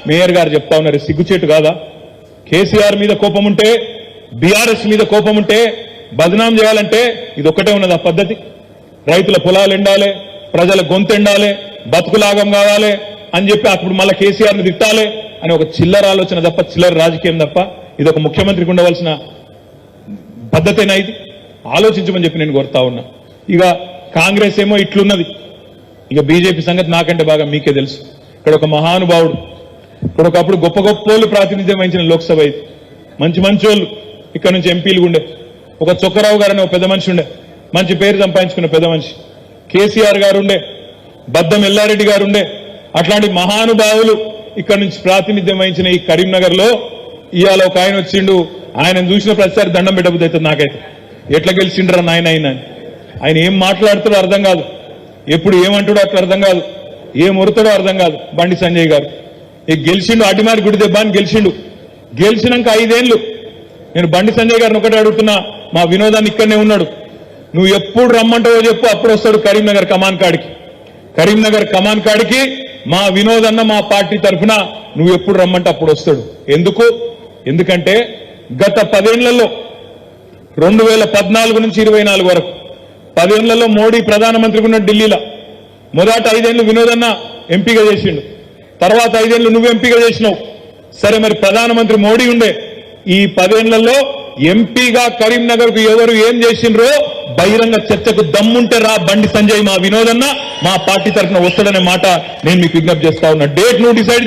మేయర్ గారు చెప్తా ఉన్నారు. సిగ్గుచేటు కాదా? కేసీఆర్ మీద కోపం ఉంటే, బీఆర్ఎస్ మీద కోపం ఉంటే బదనాం చేయాలంటే ఇది ఒక్కటే ఉన్నది ఆ పద్ధతి. రైతుల పొలాలు ఎండాలి, ప్రజల గొంతు ఎండాలి, బతుకులాగం కావాలి అని చెప్పి అప్పుడు మళ్ళీ కేసీఆర్ ని తిట్టాలి అని ఒక చిల్లర ఆలోచన తప్ప, చిల్లర రాజకీయం తప్ప ఇది ఒక ముఖ్యమంత్రికి ఉండవలసిన పద్ధతేనా? ఇది ఆలోచించమని చెప్పి నేను కోరుతా ఉన్నా. ఇక కాంగ్రెస్ ఏమో ఇట్లున్నది, ఇక బీజేపీ సంగతి నాకంటే బాగా మీకే తెలుసు. ఇక్కడ ఒక మహానుభావుడు, ఇక్కడ ఒకప్పుడు గొప్ప గొప్పోళ్ళు ప్రాతినిధ్యం వహించిన లోక్సభ ఇది, మంచి మంచోళ్ళు ఇక్కడ నుంచి ఎంపీలు ఉండే, ఒక చొక్కరావు గారు అనే ఒక పెద్ద మనిషి ఉండే, మంచి పేరు సంపాదించుకున్న పెద్ద మనిషి, కేసీఆర్ గారు ఉండే, బద్దం ఎల్లారెడ్డి గారు ఉండే, అట్లాంటి మహానుభావులు ఇక్కడ నుంచి ప్రాతినిధ్యం వహించిన ఈ కరీంనగర్ లో ఇవాళ ఒక ఆయన వచ్చిండు, ఆయన చూసిన ప్రతిసారి దండం పెట్టబుద్ధి అవుతుంది నాకైతే. ఎట్లా గెలిచిండ్రా నాయన ఆయన ఏం మాట్లాడుతాడో అర్థం కాదు, ఎప్పుడు ఏమంటాడో అట్లా అర్థం కాదు, ఏం ఒరుతాడో అర్థం కాదు. బండి సంజయ్ గారు గెలిచిండు, అడ్డిమారి గుడి దెబ్బ అని గెలిచిండు. గెలిచినాక 5 ఏళ్లు నేను బండి సంజయ్ గారిని ఒకటే అడుగుతున్నా, మా వినోదాన్ని ఇక్కడనే ఉన్నాడు, నువ్వు ఎప్పుడు రమ్మంటావో చెప్పు, అప్పుడు వస్తాడు కరీంనగర్ కమాన్ కాడికి. కరీంనగర్ కమాన్ కాడికి మా వినోదన్న మా పార్టీ తరఫున నువ్వు ఎప్పుడు రమ్మంటే అప్పుడు వస్తాడు. ఎందుకంటే గత 10 ఏళ్లలో 2014 నుంచి 24 వరకు 10 ఏళ్లలో మోడీ ప్రధానమంత్రిగా ఉన్న ఢిల్లీలో మొదట 5 ఏళ్లు వినోదన్న ఎంపీగా చేసిండు, తర్వాత 5 ఏళ్లు నువ్వు ఎంపీగా చేసినావు. సరే, మరి ప్రధానమంత్రి మోడీ ఉండే ఈ 10 ఏళ్లలో ఎంపీగా కరీంనగర్ కు ఎవరు ఏం చేసిండ్రో బహిరంగ చర్చకు దమ్ముంటే రా బండి సంజయ్, మా వినోదన్న మా పార్టీ తరఫున వస్తాడనే మాట నేను మీకు విజ్ఞప్తి చేస్తా ఉన్నా. డేట్ నువ్వు డిసైడ్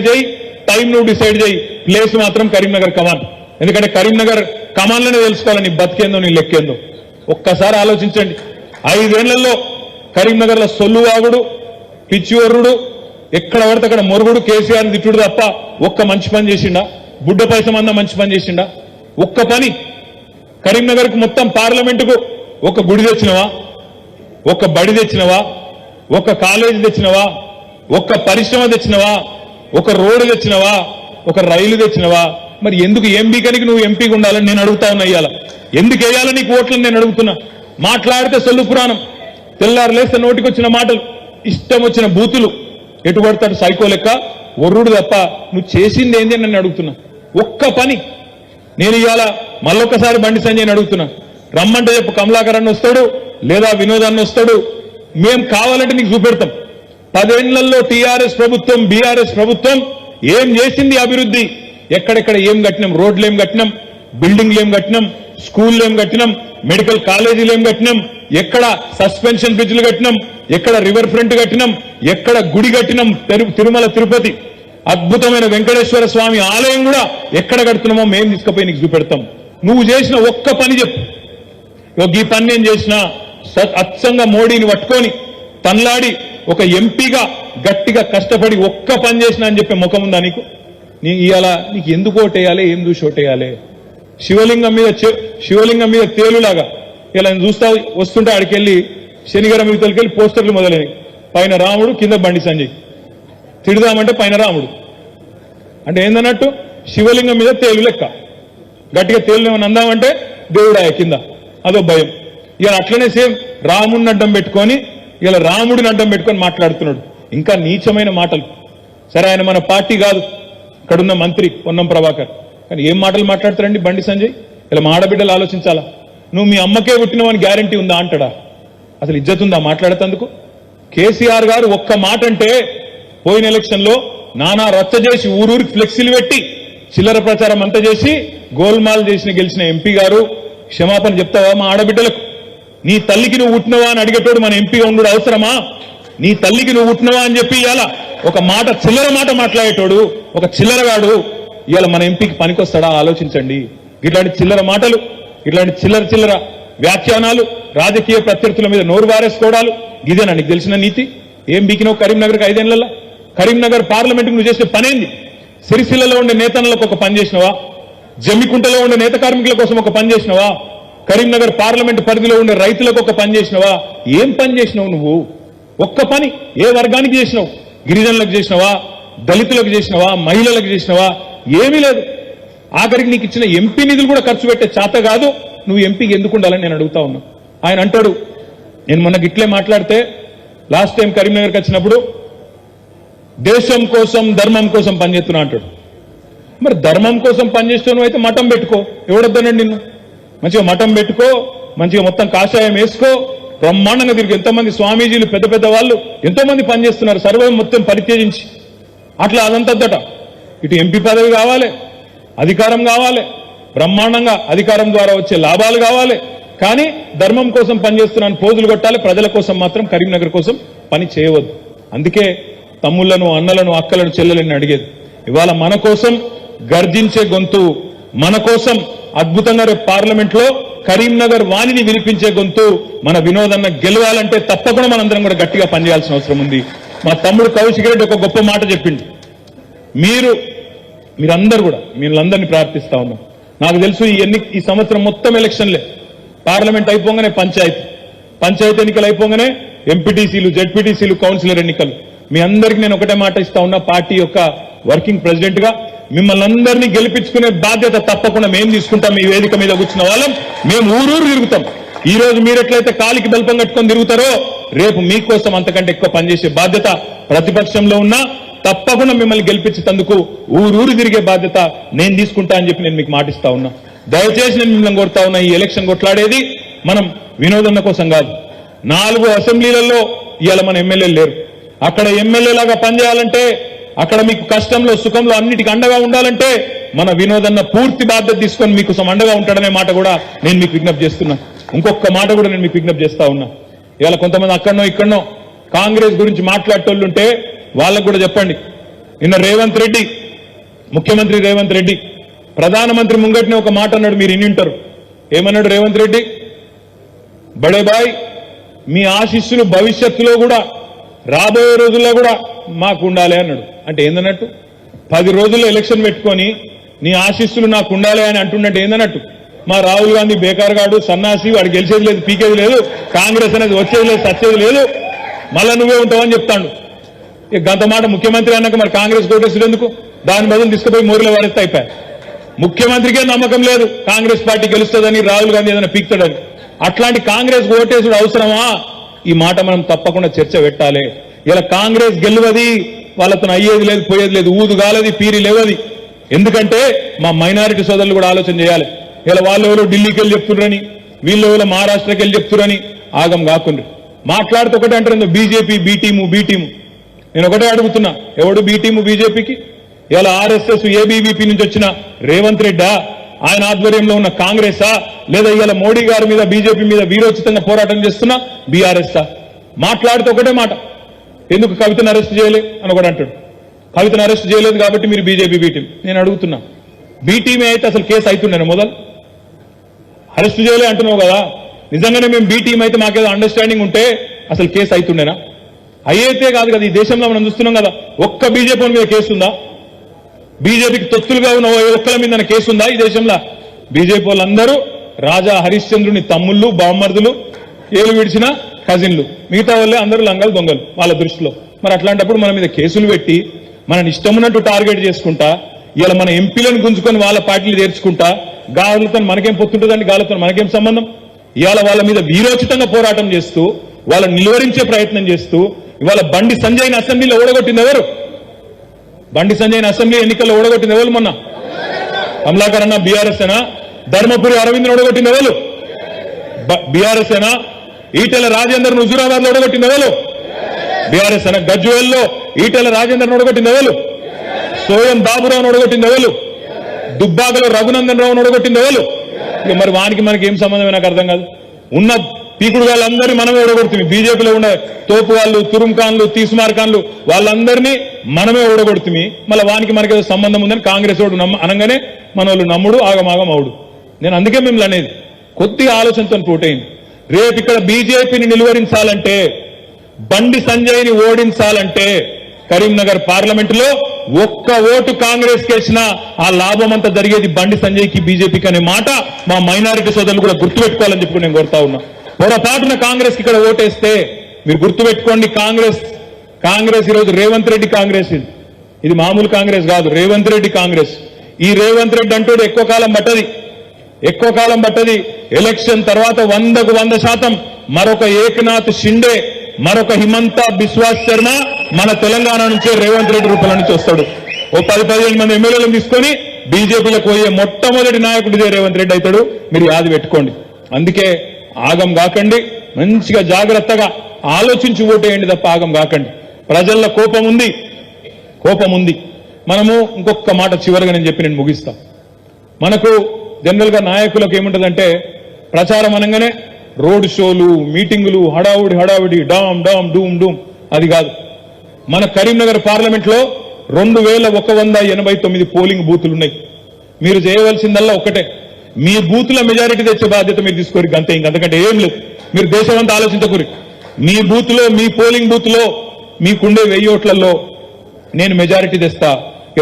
చేయి, టైం నువ్వు డిసైడ్ చేయి, ప్లేస్ మాత్రం కరీంనగర్ కమాన్. ఎందుకంటే కరీంనగర్ కమాన్లోనే తెలుసుకోవాలి నీ బతికేందో నీ లెక్కేందో. ఒక్కసారి ఆలోచించండి. 5 ఏళ్లలో కరీంనగర్ లో సొల్లువాగుడు, పిచ్చివర్రుడు, ఎక్కడ పడితే అక్కడ మొరుగుడు, కేసీఆర్ తిట్టుడు తప్ప ఒక్క మంచి పని చేసిండా? బుడ్డ పైసమందా మంచి పని చేసిండా? ఒక్క పని. కరీంనగర్ కు మొత్తం పార్లమెంటుకు ఒక గుడి తెచ్చినవా? ఒక బడి తెచ్చినవా? ఒక కాలేజీ తెచ్చినవా? ఒక పరిశ్రమ తెచ్చినవా? ఒక రోడ్డు తెచ్చినవా? ఒక రైలు తెచ్చినవా? మరి ఎందుకు ఎంపీకనికి నువ్వు ఎంపీగా ఉండాలని నేను అడుగుతా ఉన్నా. ఇయ్యాల ఎందుకు వేయాలని నీకు ఓట్లని నేను అడుగుతున్నా. మాట్లాడితే సొల్లు పురాణం, తెల్లారు లేస్తే నోటికి వచ్చిన మాటలు, ఇష్టం వచ్చిన బూతులు, ఎటు పడతాడు సైకో లెక్క ఒర్రుడు తప్ప నువ్వు చేసింది ఏంది అని నన్ను అడుగుతున్నా. ఒక్క పని. నేను ఇవాళ మళ్ళొక్కసారి బండి సంజయ్ని అడుగుతున్నా, రమ్మంటే చెప్పు, కమలాకర్ అన్న వస్తాడు లేదా వినోదాన్ని వస్తాడు, మేం కావాలంటే నీకు చూపెడతాం. 10 ఏళ్లలో టీఆర్ఎస్ ప్రభుత్వం, బీఆర్ఎస్ ప్రభుత్వం ఏం చేసింది అభివృద్ధి, ఎక్కడెక్కడ ఏం కట్టినాం, రోడ్లు ఏం కట్టినాం, బిల్డింగ్లు ఏం కట్టినాం, స్కూళ్ళు ఏం కట్టినాం, మెడికల్ కాలేజీలు ఏం కట్టినాం, ఎక్కడ సస్పెన్షన్ బ్రిడ్జ్లు కట్టినాం, ఎక్కడ రివర్ ఫ్రంట్ కట్టినాం, ఎక్కడ గుడి కట్టినాం, తిరుమల తిరుపతి అద్భుతమైన వెంకటేశ్వర స్వామి ఆలయం కూడా ఎక్కడ కడుతున్నామో మేము తీసుకుపోయి నీకు చూపెడతాం. నువ్వు చేసిన ఒక్క పని చెప్పు. ఈ పని నేను చేసిన అచ్చంగా మోడీని పట్టుకొని తన్లాడి ఒక ఎంపీగా గట్టిగా కష్టపడి ఒక్క పని చేసిన అని చెప్పే ముఖం ఉందా నీకు? ఇవాళ నీకు ఎందుకు ఓటేయాలి, ఏం చూసి ఓటేయాలి? శివలింగం మీద తేలులాగా ఇలా చూస్తా వస్తుంటే ఆడికెళ్ళి శనిగారం మీద తొలికెళ్ళి పోస్టర్లు మొదలైనవి. పైన రాముడు, కింద బండి సంజయ్. తిడదామంటే పైన రాముడు అంటే ఏందన్నట్టు, శివలింగం మీద తేలు లెక్క. గట్టిగా తేలునేమని అందామంటే దేవుడాయ కింద, అదో భయం. ఇలా అట్లనే సేమ్ రాముడిని అడ్డం పెట్టుకొని, ఇలా రాముడిని అడ్డం పెట్టుకొని మాట్లాడుతున్నాడు. ఇంకా నీచమైన మాటలు. సరే, ఆయన మన పార్టీ కాదు, ఇక్కడున్న మంత్రి పొన్నం ప్రభాకర్, కానీ ఏం మాటలు మాట్లాడతారండి బండి సంజయ్? ఇలా మా ఆడబిడ్డలు ఆలోచించాలా. నువ్వు మీ అమ్మకే పుట్టినవని గ్యారంటీ ఉందా అంటాడా? అసలు ఇజ్జత్ ఉందా మాట్లాడేందుకు? కేసీఆర్ గారు ఒక్క మాట అంటే పోయిన ఎలక్షన్ లో నానా రచ్చ చేసి ఊరూరికి ఫ్లెక్సీలు పెట్టి చిల్లర ప్రచారం అంతా చేసి గోల్మాల్ చేసిన గెలిచిన ఎంపీ గారు క్షమాపణ చెప్తావా మా ఆడబిడ్డలకు? నీ తల్లికి నువ్వు పుట్టినవా అని అడిగేటోడు మన ఎంపీగా ఉండడు అవసరమా? నీ తల్లికి నువ్వు పుట్టినవా అని చెప్పి ఇవాళ ఒక మాట, చిల్లర మాట మాట్లాడేటోడు ఒక చిల్లరగాడు ఇవాళ మన ఎంపీకి పనికొస్తాడా? ఆలోచించండి. ఇట్లాంటి చిల్లర మాటలు, ఇట్లాంటి చిల్లర వ్యాఖ్యానాలు, రాజకీయ ప్రత్యర్థుల మీద నోరు వారేసుకోవడాలు, ఇదేనా నీకు తెలిసిన నీతి? ఏం బీకినావు కరీంనగర్కి 5 ఏళ్లలో? కరీంనగర్ పార్లమెంట్కి నువ్వు చేసే పనేంది? సిరిసిల్లలో ఉండే నేతన్నలకు ఒక పని చేసినవా? జమ్మికుంటలో ఉండే నేత కార్మికుల కోసం ఒక పని చేసినవా? కరీంనగర్ పార్లమెంట్ పరిధిలో ఉండే రైతులకు ఒక పని చేసినవా? ఏం పని చేసినావు నువ్వు? ఒక్క పని ఏ వర్గానికి చేసినావు? గిరిజనులకు చేసినవా? దళితులకు చేసినవా? మహిళలకు చేసినవా? ఏమీ లేదు. ఆఖరికి నీకు ఇచ్చిన ఎంపీ నిధులు కూడా ఖర్చు పెట్టే చేత కాదు. నువ్వు ఎంపీకి ఎందుకు ఉండాలని నేను అడుగుతా ఉన్నా. ఆయన అంటాడు, నేను మొన్న గిట్లే మాట్లాడితే లాస్ట్ టైం కరీంనగర్కి వచ్చినప్పుడు దేశం కోసం ధర్మం కోసం పనిచేస్తున్నా అంటాడు. మరి ధర్మం కోసం పనిచేస్తున్నావు అయితే మఠం పెట్టుకో, ఎవడొద్దనండి నిన్ను? మంచిగా మఠం పెట్టుకో, మంచిగా మొత్తం కాషాయం వేసుకో, బ్రహ్మాండంగా తిరిగి. ఎంతోమంది స్వామీజీలు పెద్ద పెద్ద వాళ్ళు ఎంతో మంది పనిచేస్తున్నారు సర్వం మొత్తం పరిత్యజించి. అట్లా అదంతద్దట. ఇటు ఎంపీ పదవి కావాలి, అధికారం కావాలి, బ్రహ్మాండంగా అధికారం ద్వారా వచ్చే లాభాలు కావాలి, కానీ ధర్మం కోసం పనిచేస్తున్నాను పోజులు కొట్టాలి. ప్రజల కోసం మాత్రం కరీంనగర్ కోసం పని చేయవద్దు. అందుకే తమ్ముళ్లను, అన్నలను, అక్కలను, చెల్లెలను అడిగేది, ఇవాళ మన కోసం గర్జించే గొంతు, మన కోసం అద్భుతంగా రేపు పార్లమెంట్ లో కరీంనగర్ వాణిని వినిపించే గొంతు మన వినోదన్న గెలవాలంటే తప్పకుండా మనందరం కూడా గట్టిగా పనిచేయాల్సిన అవసరం ఉంది. మా తమ్ముడు కౌశిక్ రెడ్డి ఒక గొప్ప మాట చెప్పిండు. మీరందరూ కూడా మీరందరినీ ప్రార్థిస్తా ఉన్నాం. నాకు తెలుసు ఈ సంవత్సరం మొత్తం ఎలక్షన్లే. పార్లమెంట్ అయిపోగానే పంచాయతీ ఎన్నికలు అయిపోగానే ఎంపీటీసీలు, జెడ్పీటీసీలు, కౌన్సిలర్ ఎన్నికలు. మీ అందరికీ నేను ఒకటే మాట ఇస్తా ఉన్నా, పార్టీ యొక్క వర్కింగ్ ప్రెసిడెంట్ గా మిమ్మల్ని అందరినీ గెలిపించుకునే బాధ్యత తప్పకుండా మేము తీసుకుంటాం. మీ వేదిక మీద కూర్చున్న వాళ్ళం మేము ఊరూరు తిరుగుతాం. ఈ రోజు మీరెట్లయితే కాలికి బల్పం కట్టుకొని తిరుగుతారో రేపు మీకోసం అంతకంటే ఎక్కువ పనిచేసే బాధ్యత ప్రతిపక్షంలో ఉన్నా తప్పకుండా మిమ్మల్ని గెలిపించేందుకు ఊరూరు తిరిగే బాధ్యత నేను తీసుకుంటా అని చెప్పి నేను మీకు మాటిస్తా ఉన్నా. దయచేసి నేను మిమ్మల్ని కోరుతా ఉన్నా, ఈ ఎలక్షన్ కొట్లాడేది మనం వినోదన్న కోసం కాదు. 4 అసెంబ్లీలలో ఇవాళ మన ఎమ్మెల్యేలు లేరు. అక్కడ ఎమ్మెల్యేలాగా పనిచేయాలంటే, అక్కడ మీకు కష్టంలో సుఖంలో అన్నిటికీ అండగా ఉండాలంటే మన వినోదన్న పూర్తి బాధ్యత తీసుకొని మీకు అండగా ఉంటాడనే మాట కూడా నేను మీకు విజ్ఞప్తి చేస్తున్నా. ఇంకొక మాట కూడా నేను మీకు విజ్ఞప్తి చేస్తా ఉన్నా. ఇవాళ కొంతమంది అక్కడనో ఇక్కడనో కాంగ్రెస్ గురించి మాట్లాడేటోళ్ళుంటే వాళ్ళకు కూడా చెప్పండి. నిన్న రేవంత్ రెడ్డి, ముఖ్యమంత్రి రేవంత్ రెడ్డి ప్రధానమంత్రి ముంగటిని ఒక మాట అన్నాడు, మీరు ఇన్నింటారు. ఏమన్నాడు రేవంత్ రెడ్డి? బడే బాయ్, మీ ఆశీస్సులు భవిష్యత్తులో కూడా రాబోయే రోజుల్లో కూడా మాకు ఉండాలి అన్నాడు. అంటే ఏందన్నట్టు? 10 రోజుల్లో ఎలక్షన్ పెట్టుకొని నీ ఆశీస్సులు నాకు ఉండాలి అని అంటున్నట్టు ఏందన్నట్టు? మా రాహుల్ గాంధీ బేకార్గాడు, సన్నాసి, వాడు గెలిచేది లేదు, పీకేది లేదు, కాంగ్రెస్ అనేది వచ్చేది లేదు, సచ్చేది లేదు, మళ్ళా నువ్వే ఉంటావని చెప్తాడు. గంత మాట ముఖ్యమంత్రి అన్నాక మరి కాంగ్రెస్ కోటేసుడు ఎందుకు? దాని బదులు తీసుకుపోయి మోరులో వారేస్తే అయిపోయాయి. ముఖ్యమంత్రికే నమ్మకం లేదు కాంగ్రెస్ పార్టీ గెలుస్తుందని, రాహుల్ గాంధీ ఏదైనా పీక్తాడని. అట్లాంటి కాంగ్రెస్ ఓటేసుడు అవసరమా? ఈ మాట మనం తప్పకుండా చర్చ పెట్టాలి. ఇలా కాంగ్రెస్ గెలువది, వాళ్ళతో అయ్యేది లేదు, పోయేది లేదు, ఊదు గాలది, పీరి లేవది. ఎందుకంటే మా మైనారిటీ సోదరులు కూడా ఆలోచన చేయాలి. ఇలా వాళ్ళు ఎవరో ఢిల్లీకి వెళ్ళి చెప్తున్నారని, వీళ్ళు ఎవరో మహారాష్ట్రకి వెళ్ళి చెప్తున్నారని ఆగం కాకుండా మాట్లాడుతూ ఒకటే అంటారు, BJP be team be team. నేను ఒకటే అడుగుతున్నా, ఎవడు బీ టీము బీజేపీకి? ఇలా ఆర్ఎస్ఎస్ ఏబీవీపీ నుంచి వచ్చిన రేవంత్ రెడ్డా, ఆయన ఆధ్వర్యంలో ఉన్న కాంగ్రెసా, లేదా ఇవాళ మోడీ గారి మీద బీజేపీ మీద వీరోచితంగా పోరాటం చేస్తున్న బీఆర్ఎస్ఆ? మాట్లాడుతూ ఒకటే మాట, ఎందుకు కవితను అరెస్ట్ చేయలే అని ఒకటి అంటాడు. కవితను అరెస్ట్ చేయలేదు కాబట్టి మీరు బీజేపీ బీ టీం. నేను అడుగుతున్నా, బీ టీమే అయితే అసలు కేసు అవుతుండేనా? మొదలు అరెస్ట్ చేయలే అంటున్నావు కదా, నిజంగానే మేము బీ టీం అయితే మాకేదో అండర్స్టాండింగ్ ఉంటే అసలు కేసు అవుతుండేనా? అయితే కాదు కదా. ఈ దేశంలో మనం చూస్తున్నాం కదా, ఒక్క బీజేపీ మీద కేసు ఉందా? బీజేపీకి తొత్తులుగా ఉన్న ఒక్కల మీద కేసు ఉందా ఈ దేశంలో? బీజేపీ వాళ్ళందరూ రాజా హరిశ్చంద్రుని తమ్ముళ్ళు, బామ్మర్దులు, ఏలు విడిచిన కజిన్లు, మిగతా వాళ్ళే అందరూ లంగలు దొంగలు వాళ్ళ దృష్టిలో. మరి అట్లాంటప్పుడు మన మీద కేసులు పెట్టి మనని ఇష్టమున్నట్టు టార్గెట్ చేసుకుంటా, ఇలా మన ఎంపీలను గుంజుకొని వాళ్ళ పార్టీలు చేర్చుకుంటా, గాలతో మనకేం పొత్తుంటుందండి? గాలతో మనకేం సంబంధం? ఇవాళ వాళ్ళ మీద వీరోచితంగా పోరాటం చేస్తూ, వాళ్ళని నిలువరించే ప్రయత్నం చేస్తూ, ఇవాళ బండి సంజయ్ని అసెంబ్లీలో ఓడగొట్టింది ఎవరు? బండి సంజయ్ని అసెంబ్లీ ఎన్నికల్లో ఓడగొట్టింది ఎవరు? మొన్న కమలాకర్ అన్న బీఆర్ఎస్ ఏనా? ధర్మపురి అరవింద్ని ఓడగొట్టింది ఎవరు? బీఆర్ఎస్ ఏనా? ఈటెల రాజేందర్ హుజూరాబాద్ లో ఓడగొట్టింది ఎవరు? బీఆర్ఎస్ ఏనా? గజ్వేల్లో ఈటెల రాజేందర్ ఓడగొట్టింది ఎవరు? సోయం బాబురావు ఓడగొట్టింది ఎవరు? దుబ్బాకలో రఘునందన్ రావు ఓడగొట్టింది ఎవరు? ఇక మరి వానికి మనకి ఏం సంబంధం? నాకు అర్థం కాదు. ఉన్న పీకుడు వాళ్ళందరినీ మనమే ఓడగొడుతుంది. బీజేపీలో ఉండే తోపు వాళ్ళు, తురుంఖాన్లు, తీస్మార్ఖాన్లు వాళ్ళందరినీ మనమే ఓడగొడుతుంది. మళ్ళీ వానికి మనకి ఏదో సంబంధం ఉందని కాంగ్రెస్ వాడు అనగానే మన వాళ్ళు నమ్ముడు, ఆగమాగం అవుడు. నేను అందుకే మిమ్మల్ని అనేది, కొద్దిగా ఆలోచనతో పోటైంది. రేపు ఇక్కడ బీజేపీని నిలువరించాలంటే, బండి సంజయ్ని ఓడించాలంటే కరీంనగర్ పార్లమెంటులో ఒక్క ఓటు కాంగ్రెస్ కేసినా ఆ లాభం అంతా జరిగేది బండి సంజయ్కి, బీజేపీకి అనే మాట మా మైనారిటీ సోదరులు కూడా గుర్తుపెట్టుకోవాలని చెప్పి నేను కోరుతా ఉన్నా. పొరపాటున కాంగ్రెస్ కి ఇక్కడ ఓటేస్తే మీరు గుర్తుపెట్టుకోండి, కాంగ్రెస్ ఈరోజు రేవంత్ రెడ్డి కాంగ్రెస్, ఇది మామూలు కాంగ్రెస్ కాదు, రేవంత్ రెడ్డి కాంగ్రెస్. ఈ రేవంత్ రెడ్డి అంటూ ఎక్కువ కాలం పట్టది. ఎలక్షన్ తర్వాత 100కు 100% మరొక ఏకనాథ్ షిండే, మరొక హిమంత బిశ్వాస్ శర్మ మన తెలంగాణ నుంచే రేవంత్ రెడ్డి రూపంలో నుంచి వస్తాడు. ఓ 10-15 మంది ఎమ్మెల్యేలను తీసుకొని బీజేపీలకు పోయే మొట్టమొదటి నాయకుడిదే రేవంత్ రెడ్డి అవుతాడు. మీరు యాది పెట్టుకోండి. అందుకే ఆగం కాకండి, మంచిగా జాగ్రత్తగా ఆలోచించి ఓటేయండి తప్ప ఆగం కాకండి. ప్రజల్లో కోపం ఉంది. మనము ఇంకొక మాట చివరిగా నేను చెప్పి నేను ముగిస్తా. మనకు జనరల్ గా నాయకులకు ఏముంటదంటే, ప్రచారం అనగానే రోడ్ షోలు, మీటింగులు, హడావుడి, డామ్ డూమ్ డూమ్. అది కాదు. మన కరీంనగర్ పార్లమెంట్ లో 2189 పోలింగ్ బూతులు ఉన్నాయి. మీరు చేయవలసిందల్లా ఒకటే, మీ బూతుల మెజారిటీ తెచ్చే బాధ్యత మీరు తీసుకోరు. అంతే, ఇంకంతకంటే ఏం లేదు. మీరు దేశమంతా ఆలోచించకూరి. మీ బూత్ లో, మీ పోలింగ్ బూత్ లో మీకుండే 1000 ఓట్లలో నేను మెజారిటీ తెస్తా.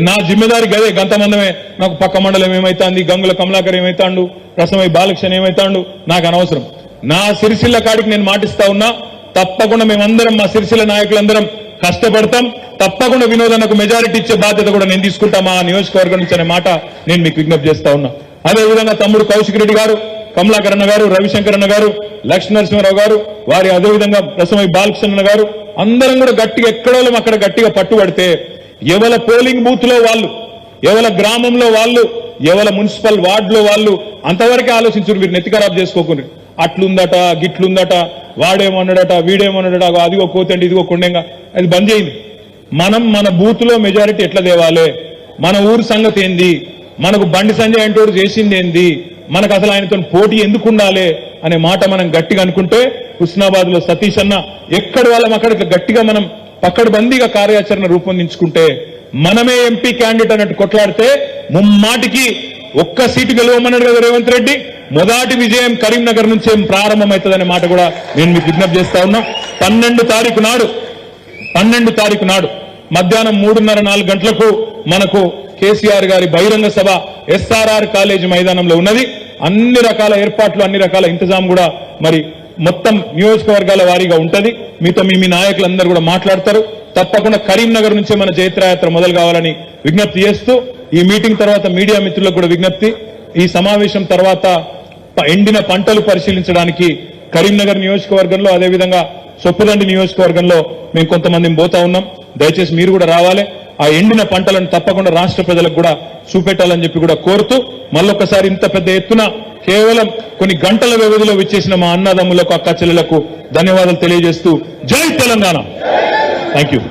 నా జిమ్మెదారి గదే, గంతమందమే. నాకు పక్క మండలం ఏమైతాంది, గంగుల కమలాకర్ ఏమైతాండు, రసమై బాలకృష్ణ ఏమైతాండు, నాకు అనవసరం. నా సిరిసిల్ల కాడికి నేను మాటిస్తా ఉన్నా, తప్పకుండా మేమందరం, మా సిరిసిల్ల నాయకులందరం కష్టపడతాం. తప్పకుండా వినోదన్నకు మెజారిటీ ఇచ్చే బాధ్యత కూడా నేను తీసుకుంటా మా నియోజకవర్గం నుంచి అనే మాట నేను మీకు విజ్ఞప్తి చేస్తా ఉన్నా. అదేవిధంగా తమ్ముడు కౌశిక్ రెడ్డి గారు, కమలాకర్ అన్న గారు, రవిశంకర్ అన్న గారు, లక్ష్మీనరసింహారావు గారు, వారి అదేవిధంగా రసమై బాలకృష్ణ గారు, అందరం కూడా గట్టిగా ఎక్కడో అక్కడ గట్టిగా పట్టుబడితే, ఎవల పోలింగ్ బూత్ లో వాళ్ళు, ఎవల గ్రామంలో వాళ్ళు ఎవరి మున్సిపల్ వార్డులో వాళ్ళు అంతవరకే ఆలోచించారు. మీరు నెత్తి ఖరాబ్ చేసుకోకుండా అట్లుందట గిట్లుందట వాడేమన్నాడట వీడేమన్నాడట అదిగో కోతండి ఇదిగో కొండెంగా అది బంద్ చేయండి. మనం మన బూత్ లో మెజారిటీ ఎట్లా తేవాలి, మన ఊరు సంగతి ఏంది, మనకు బండి సంజయ్ అంటోడు చేసింది ఏంది, మనకు అసలు ఆయనతో పోటీ ఎందుకు ఉండాలి అనే మాట మనం గట్టిగా అనుకుంటే హుస్నాబాద్ లో సతీష్ అన్న ఎక్కడి వాళ్ళం అక్కడ గట్టిగా మనం పక్కడబందీగా కార్యాచరణ రూపొందించుకుంటే మనమే ఎంపీ క్యాండిడేట్ అన్నట్టు కొట్లాడితే ముమ్మాటికి ఒక్క సీటు గెలవమన్నాడు కదా రేవంత్ రెడ్డి. మొదటి విజయం కరీంనగర్ నుంచే ప్రారంభమవుతుందనే మాట కూడా నేను మీకు విజ్ఞప్తి చేస్తా ఉన్నా. 12 తారీఖు నాడు మధ్యాహ్నం 3:30-4 గంటలకు మనకు కేసీఆర్ గారి బహిరంగ సభ ఎస్ఆర్ఆర్ కాలేజీ మైదానంలో ఉన్నది. అన్ని రకాల ఏర్పాట్లు అన్ని రకాల ఇంతజాం కూడా మరి మొత్తం నియోజకవర్గాల వారీగా ఉంటది. మీతో మీ నాయకులందరూ కూడా మాట్లాడతారు. తప్పకుండా కరీంనగర్ నుంచే మన జైత్రయాత్ర మొదలు కావాలని విజ్ఞప్తి చేస్తూ ఈ మీటింగ్ తర్వాత మీడియా మిత్రులకు కూడా విజ్ఞప్తి, ఈ సమావేశం తర్వాత ఎండిన పంటలు పరిశీలించడానికి కరీంనగర్ నియోజకవర్గంలో అదేవిధంగా చొప్పదండి నియోజకవర్గంలో మేము కొంతమంది పోతా ఉన్నాం. దయచేసి మీరు కూడా రావాలి. ఆ ఎండిన పంటలను తప్పకుండా రాష్ట్ర ప్రజలకు కూడా చూపెట్టాలని చెప్పి కూడా కోరుతూ మళ్ళొక్కసారి ఇంత పెద్ద ఎత్తున కేవలం కొన్ని గంటల వ్యవధిలో విచ్చేసిన మా అన్నదమ్ములకు అక్క చెల్లెలకు ధన్యవాదాలు తెలియజేస్తూ జై తెలంగాణ. Thank you.